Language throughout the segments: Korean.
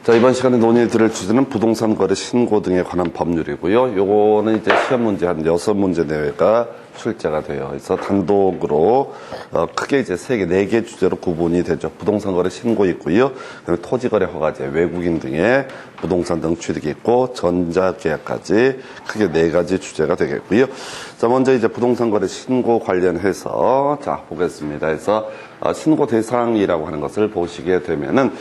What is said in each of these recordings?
자, 이번 시간에 논의 드릴 주제는 부동산 거래 신고 등에 관한 법률이고요. 요거는 이제 시험 문제 한 6문제 내외가 출제가 되어 있어 단독으로 크게 이제 3개, 4개 주제로 구분이 되죠. 부동산 거래 신고 있고요. 그다음에 토지 거래 허가제, 외국인 등의 부동산 등 취득이 있고 전자 계약까지 크게 4가지 주제가 되겠고요. 자, 먼저 이제 부동산 거래 신고 관련해서 자, 보겠습니다. 그래서 신고 대상이라고 하는 것을 보시게 되면은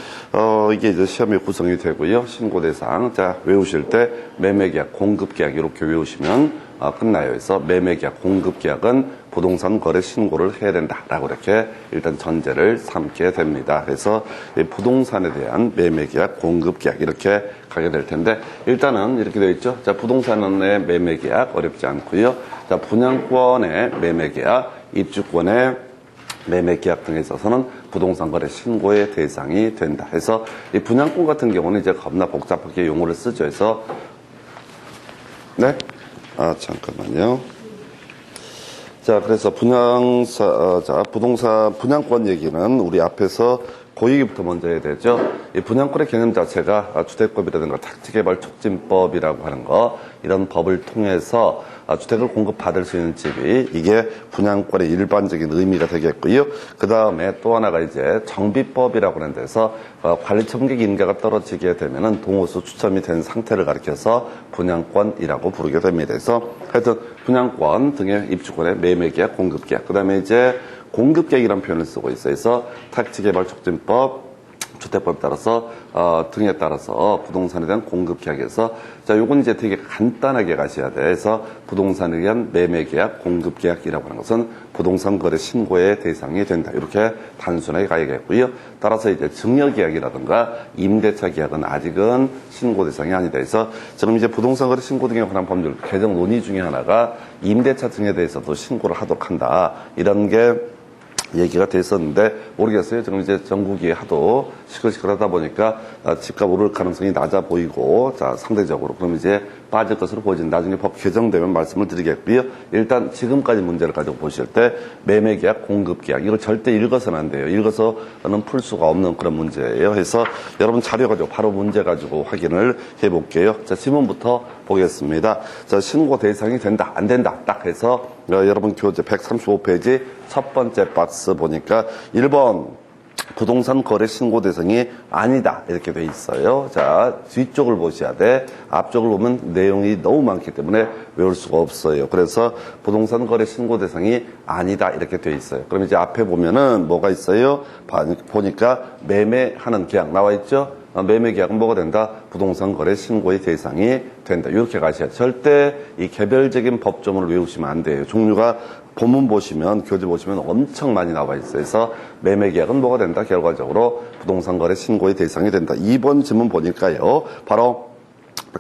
이게 이제 시험에 구성이 되고요. 신고 대상. 자, 외우실 때 매매계약, 공급계약 이렇게 외우시면 끝나요. 그래서 매매계약, 공급계약은 부동산 거래 신고를 해야 된다라고 이렇게 일단 전제를 삼게 됩니다. 그래서 이 부동산에 대한 매매계약, 공급계약 이렇게 가게 될 텐데 일단은 이렇게 되어 있죠. 자, 부동산의 매매계약 어렵지 않고요. 자, 분양권의 매매계약, 입주권의 매매계약 등에 있어서는 부동산 거래 신고의 대상이 된다. 해서 이 분양권 같은 경우는 이제 겁나 복잡하게 용어를 쓰죠. 해서 네? 잠깐만요. 자, 그래서 부동산 분양권 얘기는 우리 앞에서 그 얘기부터 먼저 해야 되죠. 이 분양권의 개념 자체가 주택법이라든가 택지개발 촉진법이라고 하는 거, 이런 법을 통해서 주택을 공급받을 수 있는 집이 이게 분양권의 일반적인 의미가 되겠고요. 그 다음에 또 하나가 이제 정비법이라고 하는 데서 관리청객 인가가 떨어지게 되면은 동호수 추첨이 된 상태를 가리켜서 분양권이라고 부르게 됩니다. 그래서 하여튼 분양권 등의 입주권의 매매계약, 공급계약, 그 다음에 이제 공급계약이라는 표현을 쓰고 있어요. 그래서 택지개발촉진법, 주택법에 따라서 등에 따라서 부동산에 대한 공급계약에서 자, 요건 이제 되게 간단하게 가셔야 돼. 그래서 부동산에 대한 매매계약, 공급계약이라고 하는 것은 부동산 거래 신고의 대상이 된다. 이렇게 단순하게 가야겠고요. 따라서 이제 증여계약이라든가 임대차 계약은 아직은 신고 대상이 아니다. 그래서 지금 이제 부동산 거래 신고 등에 관한 법률 개정 논의 중에 하나가 임대차 등에 대해서도 신고를 하도록 한다. 이런 게 얘기가 됐었는데 모르겠어요. 지금 이제 전국이 하도 시끌시끌하다 보니까 집값 오를 가능성이 낮아 보이고, 자, 상대적으로 그럼 이제 빠질 것으로 보여진다. 나중에 법 개정되면 말씀을 드리겠고요. 일단 지금까지 문제를 가지고 보실 때 매매계약, 공급계약 이걸 절대 읽어서는 안 돼요. 읽어서는 풀 수가 없는 그런 문제예요. 해서 여러분 자료 가지고 바로 문제 가지고 확인을 해볼게요. 자, 지문부터 보겠습니다. 자, 신고 대상이 된다, 안 된다 딱 해서 여러분 교재 135페이지 첫 번째 박스 보니까 1번 부동산 거래 신고 대상이 아니다 이렇게 돼 있어요. 자, 뒤쪽을 보셔야 돼. 앞쪽을 보면 내용이 너무 많기 때문에 외울 수가 없어요. 그래서 부동산 거래 신고 대상이 아니다 이렇게 돼 있어요. 그럼 이제 앞에 보면은 뭐가 있어요? 보니까 매매하는 계약 나와 있죠? 매매 계약은 뭐가 된다? 부동산 거래 신고의 대상이 된다. 이렇게 가셔야 돼요. 절대 이 개별적인 법조문을 외우시면 안 돼요. 종류가 본문 보시면, 교재 보시면 엄청 많이 나와 있어요. 그래서 매매 계약은 뭐가 된다? 결과적으로 부동산 거래 신고의 대상이 된다. 2번 질문 보니까요. 바로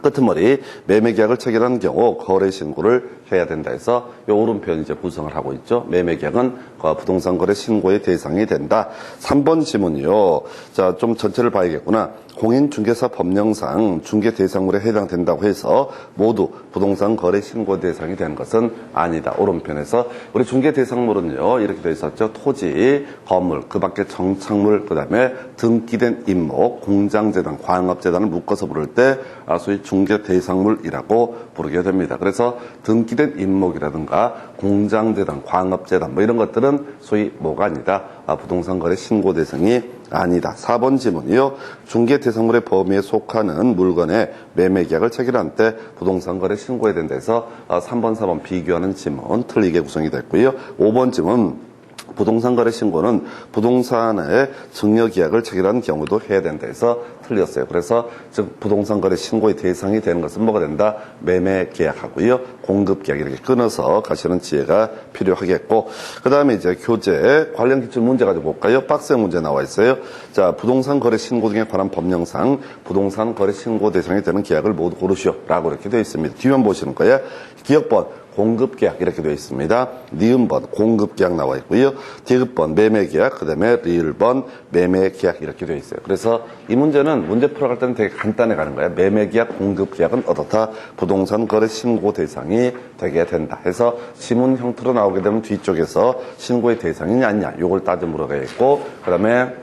끄트머리 매매계약을 체결한 경우 거래신고를 해야 된다 해서 요 오른편 이제 구성을 하고 있죠. 매매계약은 부동산 거래 신고의 대상이 된다. 3번 지문이요. 자, 좀 전체를 봐야겠구나. 공인중개사 법령상 중개 대상물에 해당된다고 해서 모두 부동산 거래 신고 대상이 되는 것은 아니다. 오른편에서 우리 중개 대상물은요 이렇게 되어 있었죠. 토지, 건물, 그 밖에 정착물, 그 다음에 등기된 임목, 공장재단, 광업재단을 묶어서 부를 때 소위 중개 대상물이라고 부르게 됩니다. 그래서 등기된 임목이라든가 공장재단, 광업재단 뭐 이런 것들은 소위 뭐가 아니다. 부동산 거래 신고 대상이 아니다. 4번 지문이요. 중개 대상물의 범위에 속하는 물건의 매매 계약을 체결한 때 부동산 거래 신고해야 된다 해서 3번, 4번 비교하는 지문 틀리게 구성이 됐고요. 5번 지문 부동산 거래 신고는 부동산의 증여 계약을 체결한 경우도 해야 된다 해서 틀렸어요. 그래서 즉 부동산 거래 신고의 대상이 되는 것은 뭐가 된다? 매매 계약하고요. 공급 계약 이렇게 끊어서 가시는 지혜가 필요하겠고, 그 다음에 이제 교재 관련 기출 문제 가지고 볼까요? 박스에 문제 나와 있어요. 자, 부동산 거래 신고 등에 관한 법령상 부동산 거래 신고 대상이 되는 계약을 모두 고르시오라고 이렇게 되어 있습니다. 뒤만 보시는 거예요. 기억번 공급계약 이렇게 되어 있습니다. 니은번 공급계약 나와 있고요. 디귿번 매매계약, 그 다음에 리을번 매매계약 이렇게 되어 있어요. 그래서 이 문제는 문제 풀어갈 때는 되게 간단해 가는 거예요. 매매계약, 공급계약은 어떻다? 부동산 거래 신고 대상이 되게 된다. 해서 지문 형태로 나오게 되면 뒤쪽에서 신고의 대상이냐 아니냐 요걸 따져 물어가야겠고, 그 다음에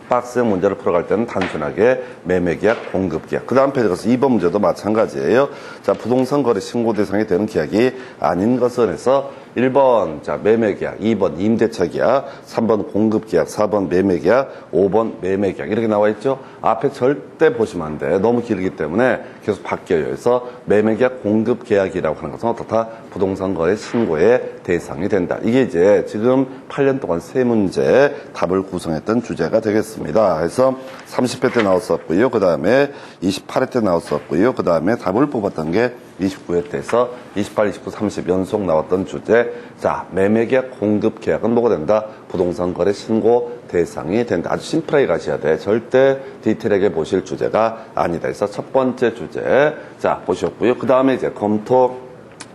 박스형 문제를 풀어갈 때는 단순하게 매매계약, 공급계약. 그 다음 페이지 가서 2번 문제도 마찬가지예요. 자, 부동산 거래 신고 대상이 되는 계약이 아닌 것은 해서 1번, 자, 매매계약, 2번 임대차 계약, 3번 공급계약, 4번 매매계약, 5번 매매계약. 이렇게 나와 있죠? 앞에 절대 보시면 안 돼. 너무 길기 때문에 계속 바뀌어요. 그래서 매매계약, 공급계약이라고 하는 것은 어떻다? 부동산 거래 신고의 대상이 된다. 이게 이제 지금 8년 동안 세 문제 답을 구성했던 주제가 되겠습니다. 그래서 30회 때 나왔었고요. 그 다음에 28회 때 나왔었고요. 그 다음에 답을 뽑았던 게 29회 때에서 28, 29, 30 연속 나왔던 주제. 자, 매매계약, 공급계약은 뭐가 된다? 부동산 거래 신고 대상이 된다. 아주 심플하게 가셔야 돼. 절대 디테일하게 보실 주제가 아니다. 그래서 첫 번째 주제. 자, 보셨고요. 그 다음에 이제 검토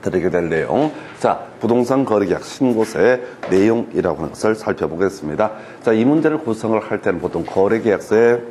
드리게 될 내용. 자, 부동산 거래계약 신고서의 내용이라고 하는 것을 살펴보겠습니다. 자, 이 문제를 구성을 할 때는 보통 거래계약서의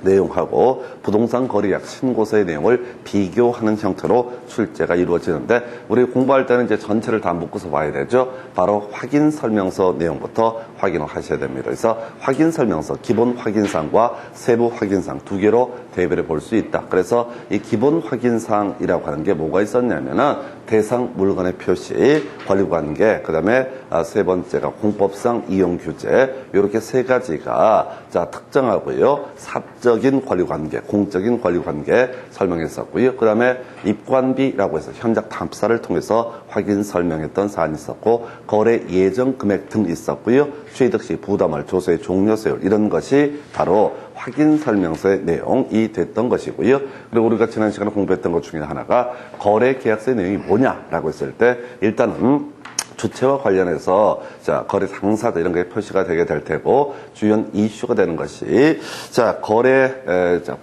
내용하고 부동산 거래계약 신고서의 내용을 비교하는 형태로 출제가 이루어지는데, 우리 공부할 때는 이제 전체를 다 묶어서 봐야 되죠. 바로 확인 설명서 내용부터 확인을 하셔야 됩니다. 그래서 확인 설명서, 기본 확인사항과 세부 확인사항 두 개로 대별해 볼 수 있다. 그래서 이 기본 확인사항이라고 하는 게 뭐가 있었냐면은 대상 물건의 표시, 권리관계, 그 다음에 세 번째가 공법상 이용 규제, 이렇게 세 가지가 자 특정하고요. 사적인 권리관계, 공적인 권리관계 설명했었고요. 그 다음에 입관비라고 해서 현장 탐사를 통해서 확인 설명했던 사안이 있었고, 거래 예정 금액 등 있었고요. 취득 시 부담할 조서의 종료세율, 이런 것이 바로 확인 설명서의 내용이 됐던 것이고요. 그리고 우리가 지난 시간에 공부했던 것 중에 하나가 거래 계약서의 내용이 뭐냐라고 했을 때, 일단은 주체와 관련해서 자 거래 당사자 이런 게 표시가 되게 될 테고, 주연 이슈가 되는 것이 자 거래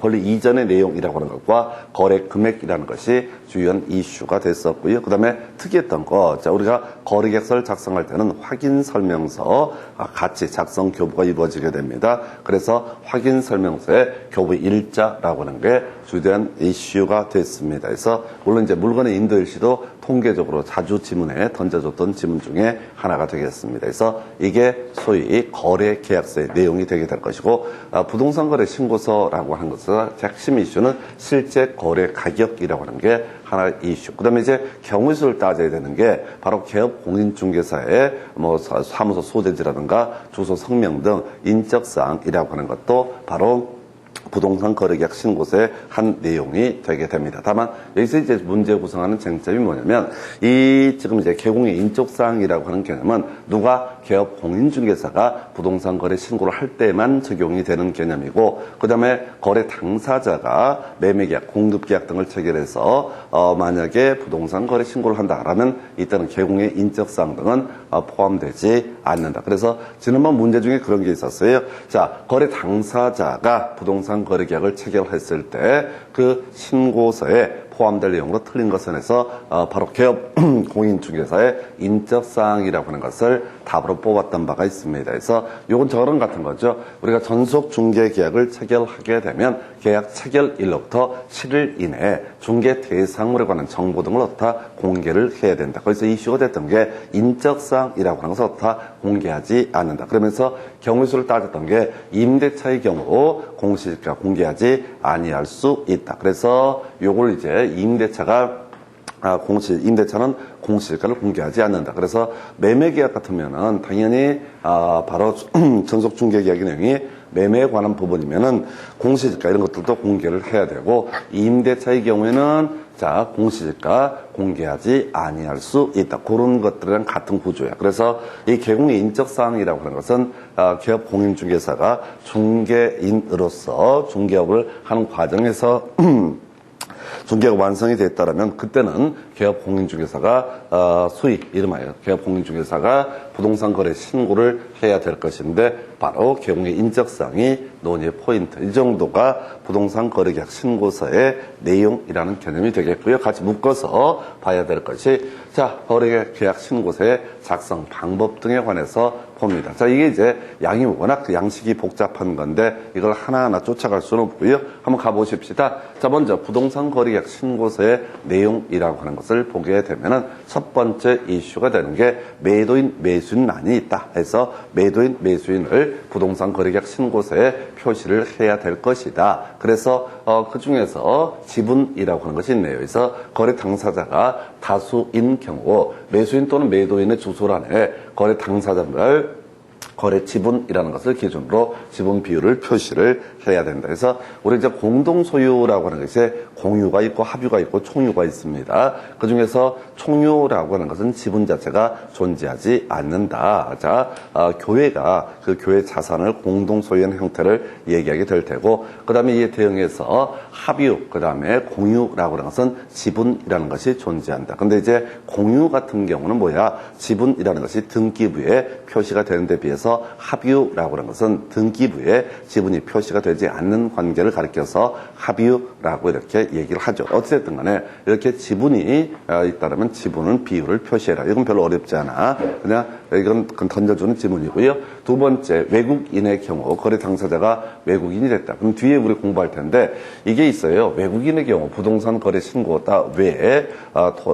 권리 이전의 내용이라고 하는 것과 거래 금액이라는 것이 주연 이슈가 됐었고요. 그 다음에 특이했던 거, 자 우리가 거래 계약서를 작성할 때는 확인 설명서 같이 작성 교부가 이루어지게 됩니다. 그래서 확인 설명서에 교부 일자라고 하는 게 주된 이슈가 됐습니다. 그래서 물론 이제 물건의 인도 일시도 통계적으로 자주 지문에 던져줬던 지문 중에 하나가 되겠습니다. 그래서 이게 소위 거래 계약서의 내용이 되게 될 것이고, 부동산 거래 신고서라고 하는 것은 핵심 이슈는 실제 거래 가격이라고 하는 게 하나의 이슈. 그 다음에 이제 경우수를 따져야 되는 게 바로 개업 공인중개사의 뭐 사무소 소재지라든가 주소 성명 등 인적사항이라고 하는 것도 바로 부동산 거래계약 신고서의 한 내용이 되게 됩니다. 다만 여기서 이제 문제 구성하는 쟁점이 뭐냐면, 이 지금 이제 개공의 인적사항이라고 하는 개념은 누가 개업 공인중개사가 부동산 거래 신고를 할 때만 적용이 되는 개념이고, 그 다음에 거래 당사자가 매매계약, 공급계약 등을 체결해서 만약에 부동산 거래 신고를 한다라면 이때는 개공의 인적사항 등은 포함되지 않는다. 그래서 지난번 문제 중에 그런 게 있었어요. 자, 거래 당사자가 부동산 거래 계약을 체결했을 때 그 신고서에 포함될 내용으로 틀린 것은 해서 바로 개업 공인중개사의 인적사항이라고 하는 것을 답으로 뽑았던 바가 있습니다. 그래서 요건 저런 같은 거죠. 우리가 전속중개계약을 체결하게 되면 계약 체결일로부터 7일 이내에 중개 대상물에 관한 정보 등을 어떻다 공개를 해야 된다. 그래서 이슈가 됐던 게 인적사항이라고 하는 것을 어떻다 공개하지 않는다. 그러면서 경우수를 따졌던 게 임대차의 경우 공시지가 공개하지 아니할 수 있다. 그래서 요걸 이제 임대차는 공시지가를 공개하지 않는다. 그래서 매매계약 같으면은 당연히 바로 전속중개계약의 내용이 매매에 관한 부분이면은 공시지가 이런 것들도 공개를 해야 되고, 임대차의 경우에는 자 공시지가 공개하지 아니할 수 있다. 그런 것들이랑 같은 구조야. 그래서 이 개공의 인적사항이라고 하는 것은 개업 공인중개사가 중개인으로서 중개업을 하는 과정에서 중개가 완성이 됐다라면 그때는 개업 공인중개사가 소위 이름하여 개업 공인중개사가 부동산 거래 신고를 해야 될 것인데, 바로 개공의 인적사항이 논의의 포인트. 이 정도가 부동산 거래계약 신고서의 내용이라는 개념이 되겠고요. 같이 묶어서 봐야 될 것이 자 거래계약 신고서의 작성 방법 등에 관해서 봅니다. 자 이게 이제 양이 워낙 양식이 복잡한 건데 이걸 하나하나 쫓아갈 수는 없고요. 한번 가보십시다. 자 먼저 부동산 거래계약 신고서의 내용이라고 하는 것을 보게 되면은 첫 번째 이슈가 되는 게 매도인 매수인란이 있다 해서 매도인 매수인을 부동산 거래계약 신고서에 표시를 해야 될 것이다. 그래서 그 중에서 지분이라고 하는 것이 있네요. 그래서 거래 당사자가 다수인 경우 매수인 또는 매도인의 주소란에 거래 당사자별 거래 지분이라는 것을 기준으로 지분 비율을 표시를 해야 된다. 그래서 우리 이제 공동 소유라고 하는 것이 공유가 있고 합유가 있고 총유가 있습니다. 그 중에서 총유라고 하는 것은 지분 자체가 존재하지 않는다. 자, 교회가 그 교회 자산을 공동 소유하는 형태를 얘기하게 될 테고, 그 다음에 이에 대응해서 합유, 그 다음에 공유라고 하는 것은 지분이라는 것이 존재한다. 근데 이제 공유 같은 경우는 뭐야? 지분이라는 것이 등기부에 표시가 되는 데 비해서 합유라고 하는 것은 등기부에 지분이 표시가 되지 않는 관계를 가리켜서 합유라고 이렇게 얘기를 하죠. 어쨌든 간에 이렇게 지분이 있다면 지분은 비율을 표시해라. 이건 별로 어렵지 않아. 그냥 이건 던져주는 지문이고요. 두 번째, 외국인의 경우 거래 당사자가 외국인이 됐다. 그럼 뒤에 우리 공부할 텐데 이게 있어요. 외국인의 경우 부동산 거래 신고 외에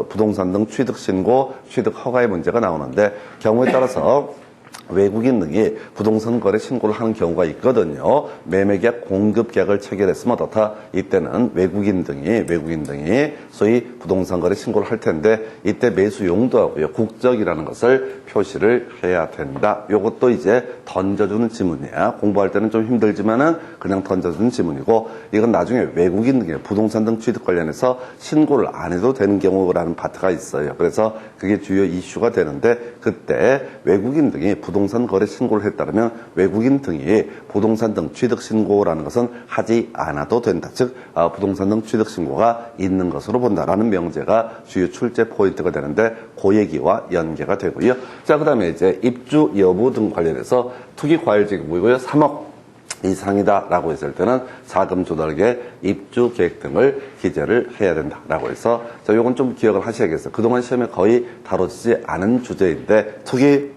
부동산 등 취득 신고, 취득 허가의 문제가 나오는데 경우에 따라서 외국인 등이 부동산 거래 신고를 하는 경우가 있거든요. 매매계약, 공급계약을 체결했으면 어떻다? 이때는 외국인 등이 소위 부동산 거래 신고를 할 텐데 이때 매수 용도하고요, 국적이라는 것을 표시를 해야 된다. 요것도 이제 던져주는 지문이야. 공부할 때는 좀 힘들지만은 그냥 던져주는 지문이고, 이건 나중에 외국인 등의 부동산 등 취득 관련해서 신고를 안 해도 되는 경우라는 파트가 있어요. 그래서 그게 주요 이슈가 되는데, 그때 외국인 등이 부동산 거래 신고를 했다면 외국인 등이 부동산 등 취득 신고라는 것은 하지 않아도 된다. 즉 부동산 등 취득 신고가 있는 것으로 본다라는 명제가 주요 출제 포인트가 되는데 그 얘기와 연계가 되고요. 자, 그다음에 이제 입주 여부 등 관련해서 투기 과열 지급이고요. 3억 이상이다라고 했을 때는 자금 조달계, 입주 계획 등을 기재를 해야 된다라고 해서, 자, 요건 좀 기억을 하셔야겠어요. 그동안 시험에 거의 다뤄지지 않은 주제인데, 투기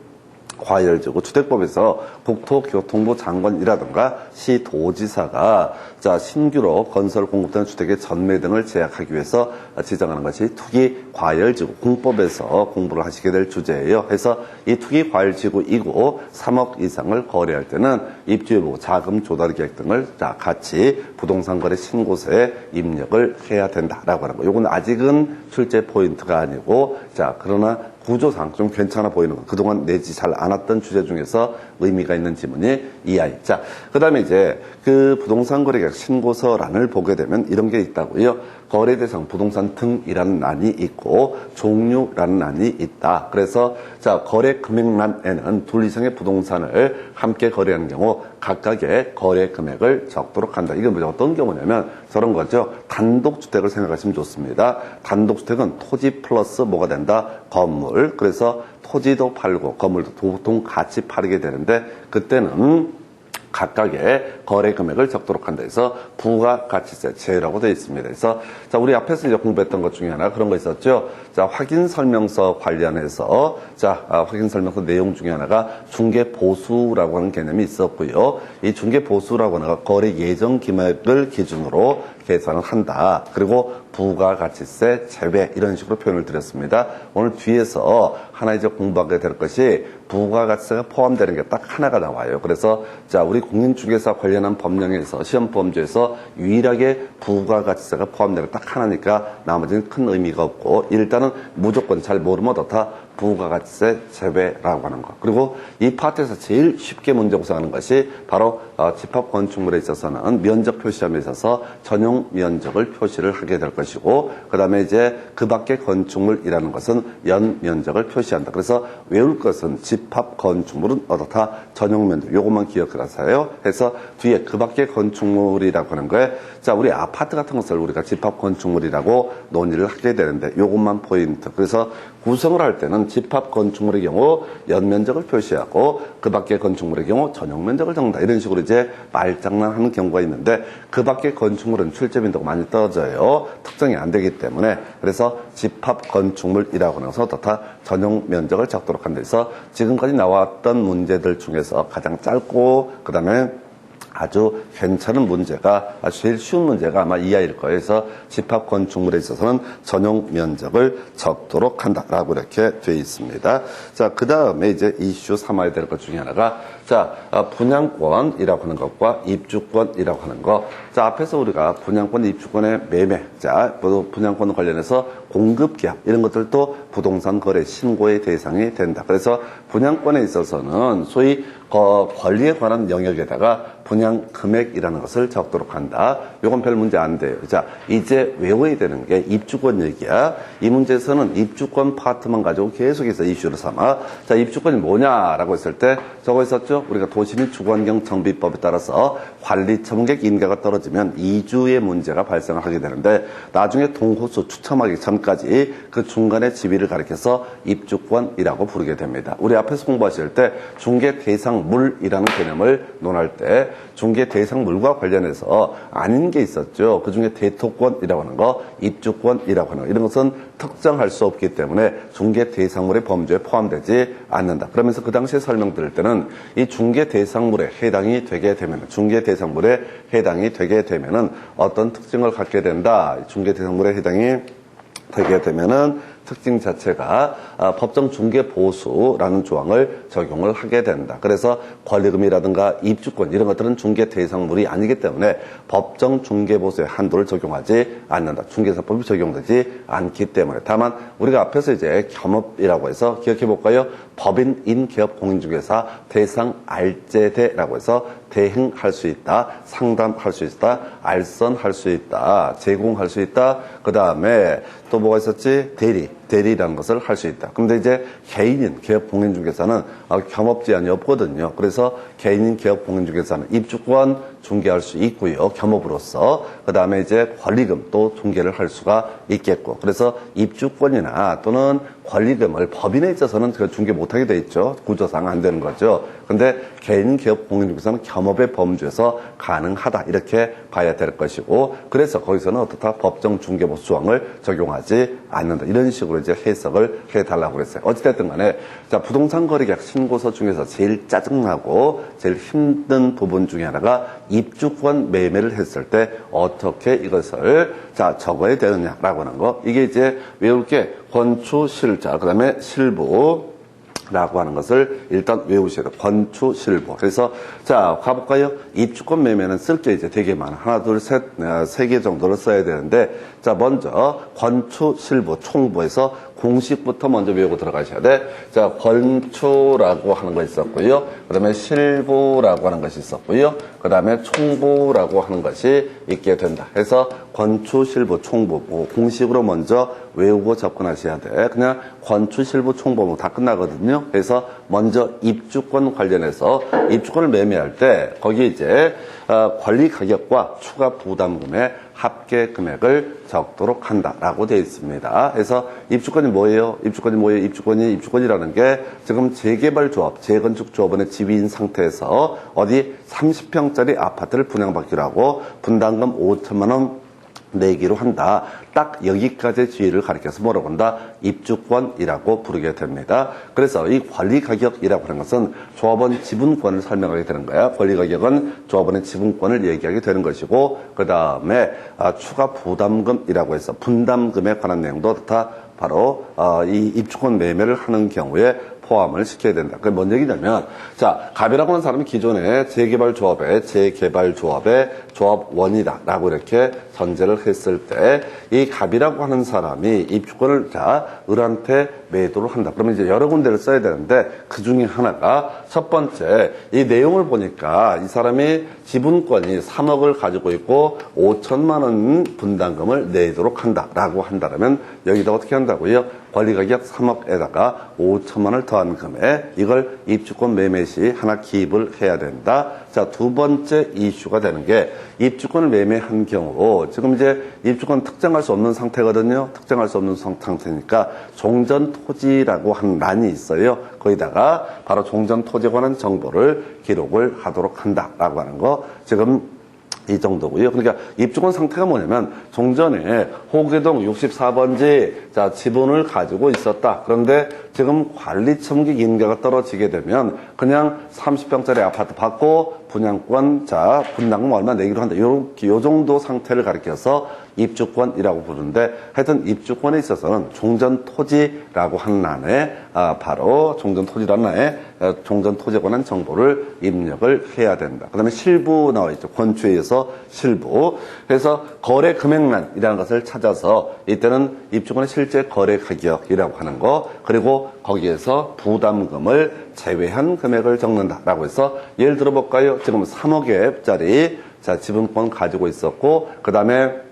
과열지구 주택법에서 국토교통부 장관이라든가 시도지사가 자, 신규로 건설 공급되는 주택의 전매 등을 제약하기 위해서 지정하는 것이 투기 과열지구, 공법에서 공부를 하시게 될 주제예요. 그래서 이 투기 과열지구이고 3억 이상을 거래할 때는 입주여부, 자금 조달 계획 등을 자, 같이 부동산 거래 신고서에 입력을 해야 된다라고 하는 거. 요건 아직은 출제 포인트가 아니고, 자, 그러나 구조상 좀 괜찮아 보이는 거. 그동안 내지 잘 않았던 주제 중에서 의미가 있는 지문이 이 아이. 자, 그 다음에 이제 그 부동산 거래계약 신고서란을 보게 되면 이런 게 있다고요. 거래 대상 부동산 등이라는 란이 있고 종류라는 란이 있다. 그래서 자, 거래 금액란에는 둘 이상의 부동산을 함께 거래하는 경우 각각의 거래 금액을 적도록 한다. 이건 뭐죠? 어떤 경우냐면 저런 거죠. 단독주택을 생각하시면 좋습니다. 단독주택은 토지 플러스 뭐가 된다? 건물. 그래서 토지도 팔고 건물도 보통 같이 팔게 되는데 그때는 각각의 거래 금액을 적도록 한다 해서 부가가치세 제라고 되어 있습니다. 그래서 자, 우리 앞에서 이제 공부했던 것 중에 하나 그런 거 있었죠. 자, 확인 설명서 관련해서 자, 확인 설명서 내용 중에 하나가 중개 보수라고 하는 개념이 있었고요. 이 중개 보수라고 하는 건 거래 예정 금액을 기준으로 계산을 한다. 그리고 부가가치세 제외 이런 식으로 표현을 드렸습니다. 오늘 뒤에서 하나 이제 공부하게 될 것이 부가가치세가 포함되는 게 딱 하나가 나와요. 그래서 자, 우리 공인중개사 관련한 법령에서 시험 범주에서 유일하게 부가가치세가 포함되는 게 딱 하나니까 나머지는 큰 의미가 없고, 일단은 무조건 잘 모르면 어떻다? 부가가치세 제외라고 하는 것. 그리고 이 파트에서 제일 쉽게 문제 구성하는 것이 바로 집합 건축물에 있어서는 면적 표시함에 있어서 전용 면적을 표시를 하게 될 것이고, 그 다음에 이제 그 밖의 건축물이라는 것은 연 면적을 표시한다. 그래서 외울 것은 집합 건축물은 어떻다? 전용 면적. 요것만 기억하세요. 해서 뒤에 그 밖의 건축물이라고 하는 거에 자, 우리 아파트 같은 것을 우리가 집합 건축물이라고 논의를 하게 되는데 요것만 포인트. 그래서 구성을 할 때는 집합 건축물의 경우 연면적을 표시하고 그 밖의 건축물의 경우 전용 면적을 적는다. 이런 식으로 이제 말장난하는 경우가 있는데 그 밖의 건축물은 출제 빈도가 많이 떨어져요. 특정이 안 되기 때문에. 그래서 집합 건축물이라고 하는 것은 어떻다? 전용 면적을 적도록 한다. 그래서 지금까지 나왔던 문제들 중에서 가장 짧고 그다음에 아주 괜찮은 문제가, 아주 제일 쉬운 문제가 아마 이 아이일 거예요. 그래서 집합 건축물에 있어서는 전용 면적을 적도록 한다라고 이렇게 되어 있습니다. 자, 그 다음에 이제 이슈 삼아야 될 것 중에 하나가, 자, 분양권이라고 하는 것과 입주권이라고 하는 것. 자, 앞에서 우리가 분양권, 입주권의 매매, 자, 분양권 관련해서 공급계약, 이런 것들도 부동산 거래 신고의 대상이 된다. 그래서 분양권에 있어서는 소위 권리에 관한 영역에다가 분양 금액이라는 것을 적도록 한다. 이건 별 문제 안 돼요. 자, 이제 외워야 되는 게 입주권 얘기야. 이 문제에서는 입주권 파트만 가지고 계속해서 이슈를 삼아. 자, 입주권이 뭐냐라고 했을 때 저거 있었죠? 우리가 도시및 주거환경 정비법에 따라서 관리 처분객 인가가 떨어지면 이주의 문제가 발생을 하게 되는데, 나중에 동호수 추첨하기 전까지 그 중간의 지위를 가리켜서 입주권이라고 부르게 됩니다. 우리 앞에서 공부하실 때 중개 대상물이라는 개념을 논할 때 중개 대상물과 관련해서 아닌 게 있었죠. 그중에 대토권이라고 하는 거, 입주권이라고 하는 거, 이런 것은 특정할 수 없기 때문에 중개 대상물의 범주에 포함되지 않는다. 그러면서 그 당시에 설명드릴 때는 이 중개 대상물에 해당이 되게 되면, 중개 대상물에 해당이 되게 되면은 어떤 특징을 갖게 된다. 중개 대상물에 해당이 되게 되면은 특징 자체가 법정 중개 보수라는 조항을 적용을 하게 된다. 그래서 권리금이라든가 입주권 이런 것들은 중개 대상물이 아니기 때문에 법정 중개 보수의 한도를 적용하지 않는다. 중개사법이 적용되지 않기 때문에. 다만 우리가 앞에서 이제 겸업이라고 해서 기억해 볼까요? 법인, 인기업, 공인중개사 대상 알제대라고 해서 대행할 수 있다, 상담할 수 있다, 알선할 수 있다, 제공할 수 있다. 그 다음에 또 뭐가 있었지? 대리라는 것을 할 수 있다. 근데 이제 개인인 기업 공인중개사는 겸업 제한이 없거든요. 그래서 개인인 기업 공인중개사는 입주권 중개할 수 있고요. 겸업으로서. 그 다음에 이제 권리금 또 중개를 할 수가 있겠고. 그래서 입주권이나 또는 권리금을 법인에 있어서는 중개 못하게 돼 있죠. 구조상 안 되는 거죠. 근데 개인 기업 공인중개사는 겸업의 범주에서 가능하다. 이렇게 봐야 될 것이고, 그래서 거기서는 어떻다? 법정 중개보수 조항을 적용하지 않는다. 이런 식으로 이제 해석을 해달라고 그랬어요. 어찌됐든 간에, 자, 부동산 거래계약 신고서 중에서 제일 짜증나고 제일 힘든 부분 중에 하나가 입주권 매매를 했을 때 어떻게 이것을 자 적어야 되느냐라고 하는 거. 이게 이제 외울 게 권초실자, 그 다음에 실부 라고 하는 것을 일단 외우셔야 돼요. 권초실부. 그래서 자 가볼까요? 입주권 매매는 쓸 게 이제 되게 많아. 하나, 둘, 셋, 세 개 정도를 써야 되는데, 자 먼저 권초실부 총부에서 공식부터 먼저 외우고 들어가셔야 돼. 자, 권초라고 하는 거 있었고요. 그 다음에 실부라고 하는 것이 있었고요. 그 다음에 총부라고 하는 것이 있게 된다. 해서 권초, 실부, 총부 공식으로 먼저 외우고 접근하셔야 돼. 그냥 권초, 실부, 총부면 다 끝나거든요. 그래서 먼저 입주권 관련해서 입주권을 매매할 때 거기 이제 권리 가격과 추가 부담금의 합계 금액을 적도록 한다라고 되어 있습니다. 그래서 입주권이 뭐예요? 입주권이라는 게 지금 재개발 조합, 재건축 조합원의 지위인 상태에서 어디 30평짜리 아파트를 분양받기로 하고 분담금 5천만 원 내기로 한다. 딱 여기까지의 지위를 가리켜서 뭐라고 한다? 입주권이라고 부르게 됩니다. 그래서 이 권리가격이라고 하는 것은 조합원 지분권을 설명하게 되는 거야. 권리가격은 조합원의 지분권을 얘기하게 되는 것이고, 그 다음에 추가 부담금이라고 해서 분담금에 관한 내용도 다 바로 이 입주권 매매를 하는 경우에 포함을 시켜야 된다. 그게 뭔 얘기냐면, 자, 갑이라고 하는 사람이 기존에 재개발조합의 조합원이다라고 이렇게 전제를 했을 때, 이 갑이라고 하는 사람이 입주권을 자, 을한테 매도를 한다. 그러면 이제 여러 군데를 써야 되는데, 그 중에 하나가 첫 번째, 이 내용을 보니까 이 사람이 지분권이 3억을 가지고 있고 5천만 원 분담금을 내도록 한다라고 한다면 여기다 어떻게 한다고요? 권리가격 3억에다가 5천만 원을 더한 금액, 이걸 입주권 매매 시 하나 기입을 해야 된다. 자, 두 번째 이슈가 되는 게 입주권을 매매한 경우, 지금 이제 입주권 특정할 수 없는 상태거든요. 특정할 수 없는 상태니까 종전 토지라고 하는 란이 있어요. 거기다가 바로 종전 토지에 관한 정보를 기록을 하도록 한다라고 하는 거. 지금 이 정도고요. 그러니까 입주권 상태가 뭐냐면 종전에 호계동 64번지 자 지분을 가지고 있었다. 그런데 지금 관리 처분객 인가가 떨어지게 되면 그냥 30평짜리 아파트 받고 분양권, 자, 분담금 얼마 내기로 한다. 요 정도 상태를 가리켜서 입주권이라고 부르는데, 하여튼 입주권에 있어서는 종전토지라고 하는 안에, 바로 종전토지라는 안에 종전토지에 관한 정보를 입력을 해야 된다. 그 다음에 실부 나와 있죠. 권추에 의해서 실부. 그래서 거래 금액란이라는 것을 찾아서 이때는 입주권의 실제 거래 가격이라고 하는 거, 그리고 거기에서 부담금을 제외한 금액을 적는다라고 해서 예를 들어볼까요? 지금 3억짜리 자, 지분권 가지고 있었고, 그 다음에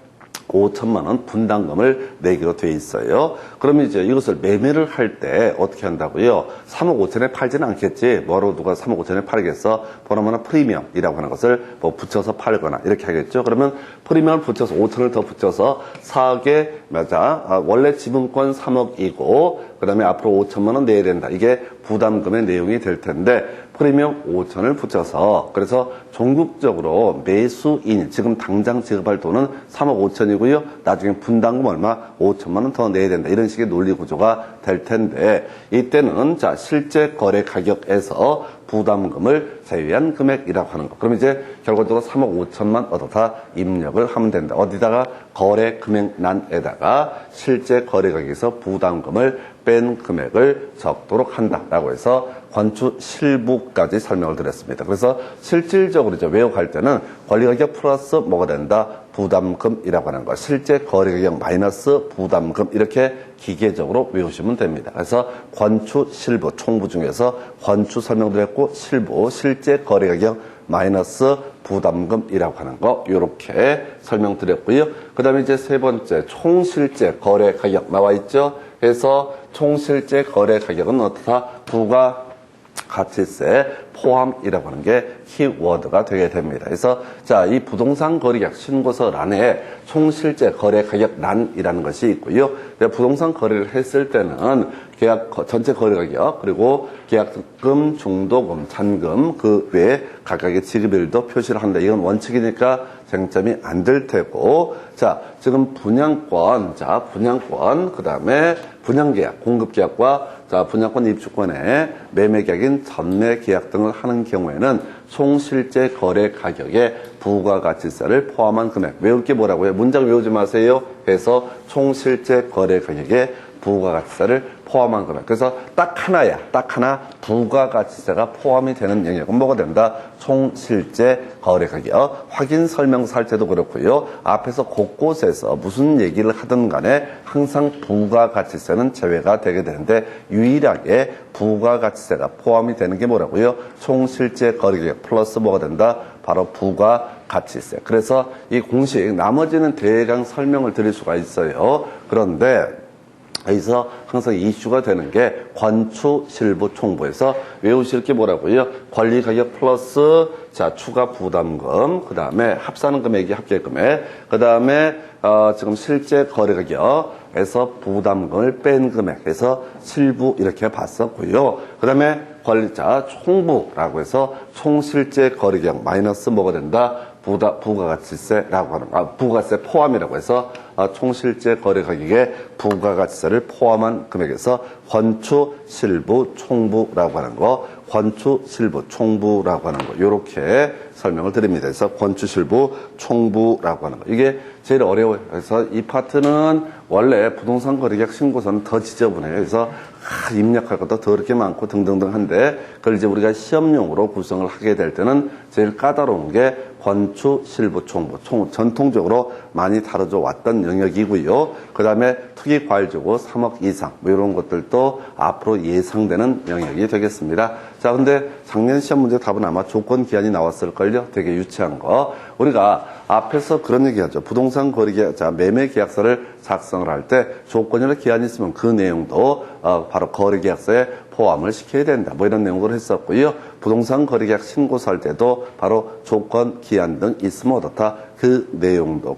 5천만 원 분담금을 내기로 돼 있어요. 그러면 이제 이것을 매매를 할 때 어떻게 한다고요? 3억 5천에 팔지는 않겠지. 뭐로 누가 3억 5천에 팔겠어? 보나마나 프리미엄이라고 하는 것을 뭐 붙여서 팔거나 이렇게 하겠죠. 그러면 프리미엄을 붙여서 5천을 더 붙여서 4억에 맞아. 원래 지분권 3억이고 그 다음에 앞으로 5천만 원 내야 된다. 이게 부담금의 내용이 될 텐데 프리미엄 5천을 붙여서 그래서 전국적으로 매수인 지금 당장 지급할 돈은 3억 5천이고요. 나중에 분담금 얼마 5천만 원 더 내야 된다. 이런 식의 논리 구조가 될 텐데 이때는 자 실제 거래 가격에서 부담금을 제외한 금액이라고 하는 거. 그럼 이제 결과적으로 3억 5천만 얻어다 입력을 하면 된다. 어디다가 거래 금액란에다가 실제 거래 가격에서 부담금을 뺀 금액을 적도록 한다라고 해서 관추 실부까지 설명을 드렸습니다. 그래서 실질적으로 이제 외워갈 때는 권리가격 플러스 뭐가 된다? 부담금이라고 하는 거. 실제 거래가격 마이너스 부담금 이렇게 기계적으로 외우시면 됩니다. 그래서 관추 실부 총부 중에서 관추 설명드렸고 실부 실제 거래가격 마이너스 부담금이라고 하는 거 이렇게 설명드렸고요. 그 다음에 이제 세 번째 총실제 거래 가격 나와 있죠. 그래서 총실제 거래 가격은 어떻다? 부가가치세 포함이라고 하는 게 키워드가 되게 됩니다. 그래서 자, 이 부동산 거래계약 신고서란에 총실제 거래 가격란이라는 것이 있고요. 부동산 거래를 했을 때는 계약 전체 거래 가격 그리고 계약금, 중도금, 잔금 그 외에 각각의 지급일도 표시를 한다. 이건 원칙이니까 쟁점이 안 될 테고 자 지금 분양권 자 분양권 그 다음에 분양계약 공급계약과 자 분양권 입주권의 매매계약인 전매계약 등을 하는 경우에는 총실제 거래 가격에 부가가치세를 포함한 금액 외울 게 뭐라고요? 문장 외우지 마세요. 그래서 총실제 거래 가격에 부가가치세를 포함한 금액. 그래서 딱 하나야. 딱 하나 부가가치세가 포함이 되는 영역은 뭐가 된다? 총실제 거래가격. 확인 설명서 할 때도 그렇고요. 앞에서 곳곳에서 무슨 얘기를 하든 간에 항상 부가가치세는 제외가 되게 되는데 유일하게 부가가치세가 포함이 되는 게 뭐라고요? 총실제 거래가격 플러스 뭐가 된다? 바로 부가가치세. 그래서 이 공식 나머지는 대강 설명을 드릴 수가 있어요. 그런데 여기서 항상 이슈가 되는 게 관추 실부 총부에서 외우실 게 뭐라고요? 권리가격 플러스 자 추가 부담금 그 다음에 합산한 금액이 합계금액 그 다음에 지금 실제 거래가격에서 부담금을 뺀 금액에서 실부 이렇게 봤었고요. 그 다음에 권리자 총부라고 해서 총실제 거래가격 마이너스 뭐가 된다? 부가가치세라고 하는 부가세 포함이라고 해서 총실제 거래 가격에 부가가치세를 포함한 금액에서 관추 실부 총부라고 하는 거 관추 실부 총부라고 하는 거 이렇게 설명을 드립니다. 그래서 관추 실부 총부라고 하는 거 이게 제일 어려워요. 그래서 이 파트는 원래 부동산 거래계약 신고서는 더 지저분해요. 그래서 입력할 것도 더 이렇게 많고 등등등 한데 그걸 이제 우리가 시험용으로 구성을 하게 될 때는 제일 까다로운 게 관추 실부 총부 전통적으로 많이 다뤄져 왔던 영역이고요. 그 다음에 투기 과일주고 3억 이상 뭐 이런 것들도 앞으로 예상되는 영역이 되겠습니다. 자, 근데 작년 시험 문제 답은 아마 조건 기한이 나왔을걸요. 되게 유치한 거. 우리가 앞에서 그런 얘기하죠. 부동산 거래계약, 자 매매 계약서를 작성을 할 때 조건이나 기한이 있으면 그 내용도 바로 거래계약서에 포함을 시켜야 된다. 뭐 이런 내용을 했었고요. 부동산 거래계약 신고서 할 때도 바로 조건, 기한 등 있으면 어떻다. 그 내용도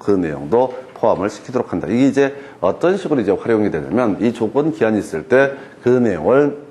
포함을 시키도록 한다. 이게 이제 어떤 식으로 이제 활용이 되냐면 이 조건, 기한이 있을 때 그 내용을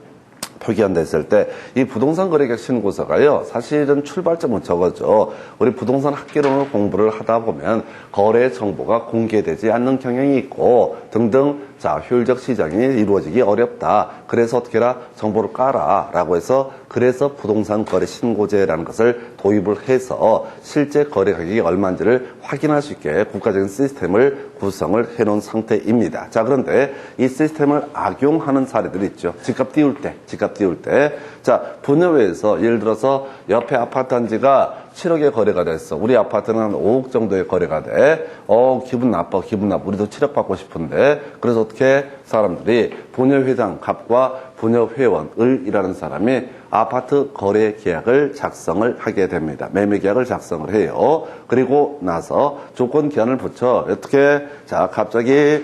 표기한다 했을 때 이 부동산 거래계약 신고서가요 사실은 출발점은 저거죠. 우리 부동산 학개론을 공부를 하다 보면 거래 정보가 공개되지 않는 경향이 있고 등등 자 효율적 시장이 이루어지기 어렵다. 그래서 어떻게 해라 정보를 까라 라고 해서 그래서 부동산 거래 신고제라는 것을 도입을 해서 실제 거래 가격이 얼마인지를 확인할 수 있게 국가적인 시스템을 구성을 해놓은 상태입니다. 자, 그런데 이 시스템을 악용하는 사례들이 있죠. 집값 띄울 때. 자, 분여회에서 예를 들어서 옆에 아파트 단지가 7억에 거래가 됐어. 우리 아파트는 한 5억 정도의 거래가 돼. 기분 나빠. 우리도 7억 받고 싶은데. 그래서 어떻게 사람들이 분여회장 값과 분여회원을 일하는 사람이 아파트 거래 계약을 작성을 하게 됩니다. 매매 계약을 작성을 해요. 그리고 나서 조건 기한을 붙여. 어떻게? 자, 갑자기,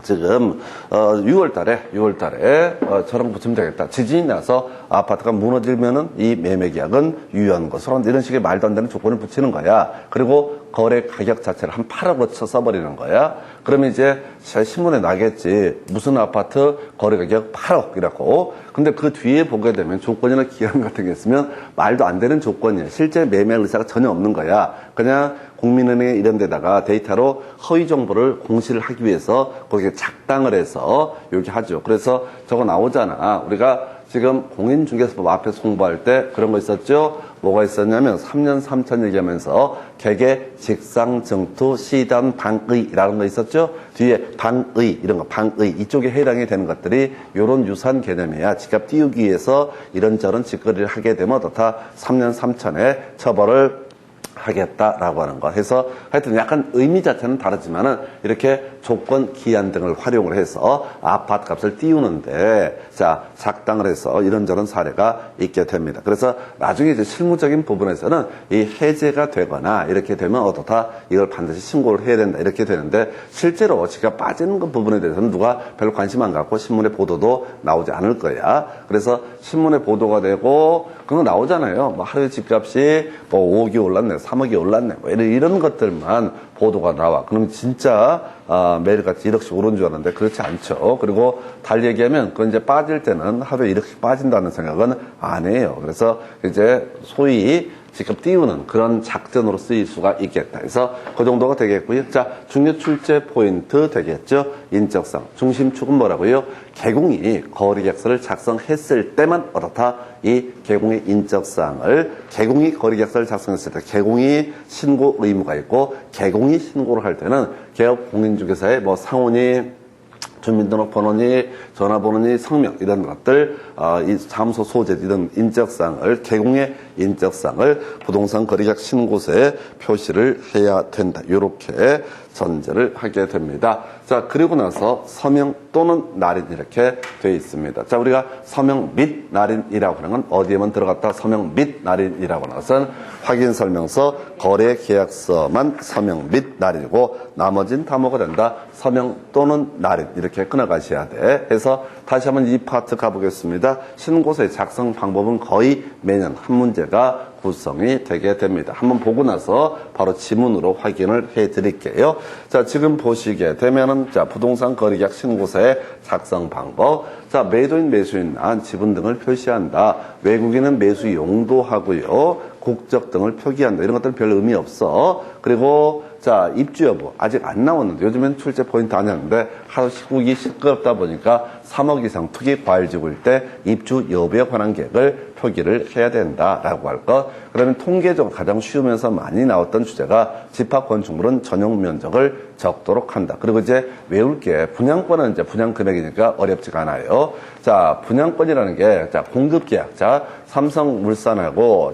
지금 6월달에 저랑 붙이면 되겠다. 지진이 나서 아파트가 무너지면은 이 매매 계약은 유효한 것으로 이런 식의 말도 안 되는 조건을 붙이는 거야. 그리고 거래 가격 자체를 한 8억으로 써버리는 거야. 그러면 이제 신문에 나겠지. 무슨 아파트 거래 가격 8억이라고. 근데 그 뒤에 보게 되면 조건이나 기한 같은 게 있으면 말도 안 되는 조건이야. 실제 매매 의사가 전혀 없는 거야. 그냥 국민은행 이런 데다가 데이터로 허위 정보를 공시를 하기 위해서 거기에 작당을 해서 여기 하죠. 그래서 저거 나오잖아. 우리가 지금 공인중개사법 앞에서 홍보할 때 그런 거 있었죠? 뭐가 있었냐면 3년 3천 얘기하면서 개개 직상증투 시단 방의라는 거 있었죠? 뒤에 방의 이런 거 방의 이쪽에 해당이 되는 것들이 이런 유사한 개념이야. 집값 띄우기 위해서 이런저런 짓거리를 하게 되면 어떻다 3년 3천에 처벌을 하겠다라고 하는 거 해서 하여튼 약간 의미 자체는 다르지만은 이렇게 조건 기한 등을 활용을 해서 아파트 값을 띄우는데 작당을 해서 이런저런 사례가 있게 됩니다. 그래서 나중에 이제 실무적인 부분에서는 이 해제가 되거나 이렇게 되면 어떻다 이걸 반드시 신고를 해야 된다 이렇게 되는데 실제로 집값 빠지는 그 부분에 대해서는 누가 별로 관심 안 갖고 신문에 보도도 나오지 않을 거야. 그래서 신문에 보도가 되고 그거 나오잖아요. 뭐 하루에 집값이 뭐 5억이 올랐네, 3억이 올랐네, 뭐 이런 것들만 보도가 나와. 그럼 진짜 매일같이 1억씩 오른 줄 알았는데 그렇지 않죠. 그리고 달리 얘기하면 그건 이제 빠질 때는 하루에 1억씩 빠진다는 생각은 안 해요. 그래서 이제 소위 집값 띄우는 그런 작전으로 쓰일 수가 있겠다. 그래서 그 정도가 되겠고요. 자, 중요 출제 포인트 되겠죠. 인적상. 중심축은 뭐라고요? 개공이 거래계약서를 작성했을 때만 어떻다? 이 개공의 인적사항을 개공이 거래계약서를 작성했을 때 개공이 신고 의무가 있고 개공이 신고를 할 때는 개업 공인중개사의 뭐 상호니 주민등록번호니 전화번호니 성명 이런 것들 이 사무소 소재 이런 인적사항을 개공의 인적사항을 부동산 거래계약 신고서에 표시를 해야 된다. 이렇게 전제를 하게 됩니다. 자, 그리고 나서 서명 또는 날인 이렇게 되어 있습니다. 자, 우리가 서명 및 날인이라고 하는 건 어디에만 들어갔다 서명 및 날인이라고 하는 것은 확인설명서, 거래계약서만 서명 및 날인이고 나머지는 다 뭐가 된다? 서명 또는 날인 이렇게 끊어가셔야 돼. 그래서 다시 한번 이 파트 가보겠습니다. 신고서의 작성 방법은 거의 매년 한 문제가 구성이 되게 됩니다. 한번 보고 나서 바로 지문으로 확인을 해 드릴게요. 자, 지금 보시게 되면은 부동산 거래계약 신고서의 작성 방법. 자, 매도인 매수인란 지분 등을 표시한다. 외국인은 매수 용도하고요. 국적 등을 표기한다. 이런 것들은 별 의미 없어. 그리고 자, 입주 여부 아직 안 나왔는데 요즘엔 출제 포인트 아니었는데 하도 시국이 시끄럽다 보니까 3억 이상 투기 과일 지구일 때 입주 여부에 관한 계획을 표기를 해야 된다라고 할 것. 그러면 통계적으로 가장 쉬우면서 많이 나왔던 주제가 집합 건축물은 전용 면적을 적도록 한다. 그리고 이제 외울 게 분양권은 이제 분양 금액이니까 어렵지가 않아요. 자, 분양권이라는 게 공급 계약. 삼성물산하고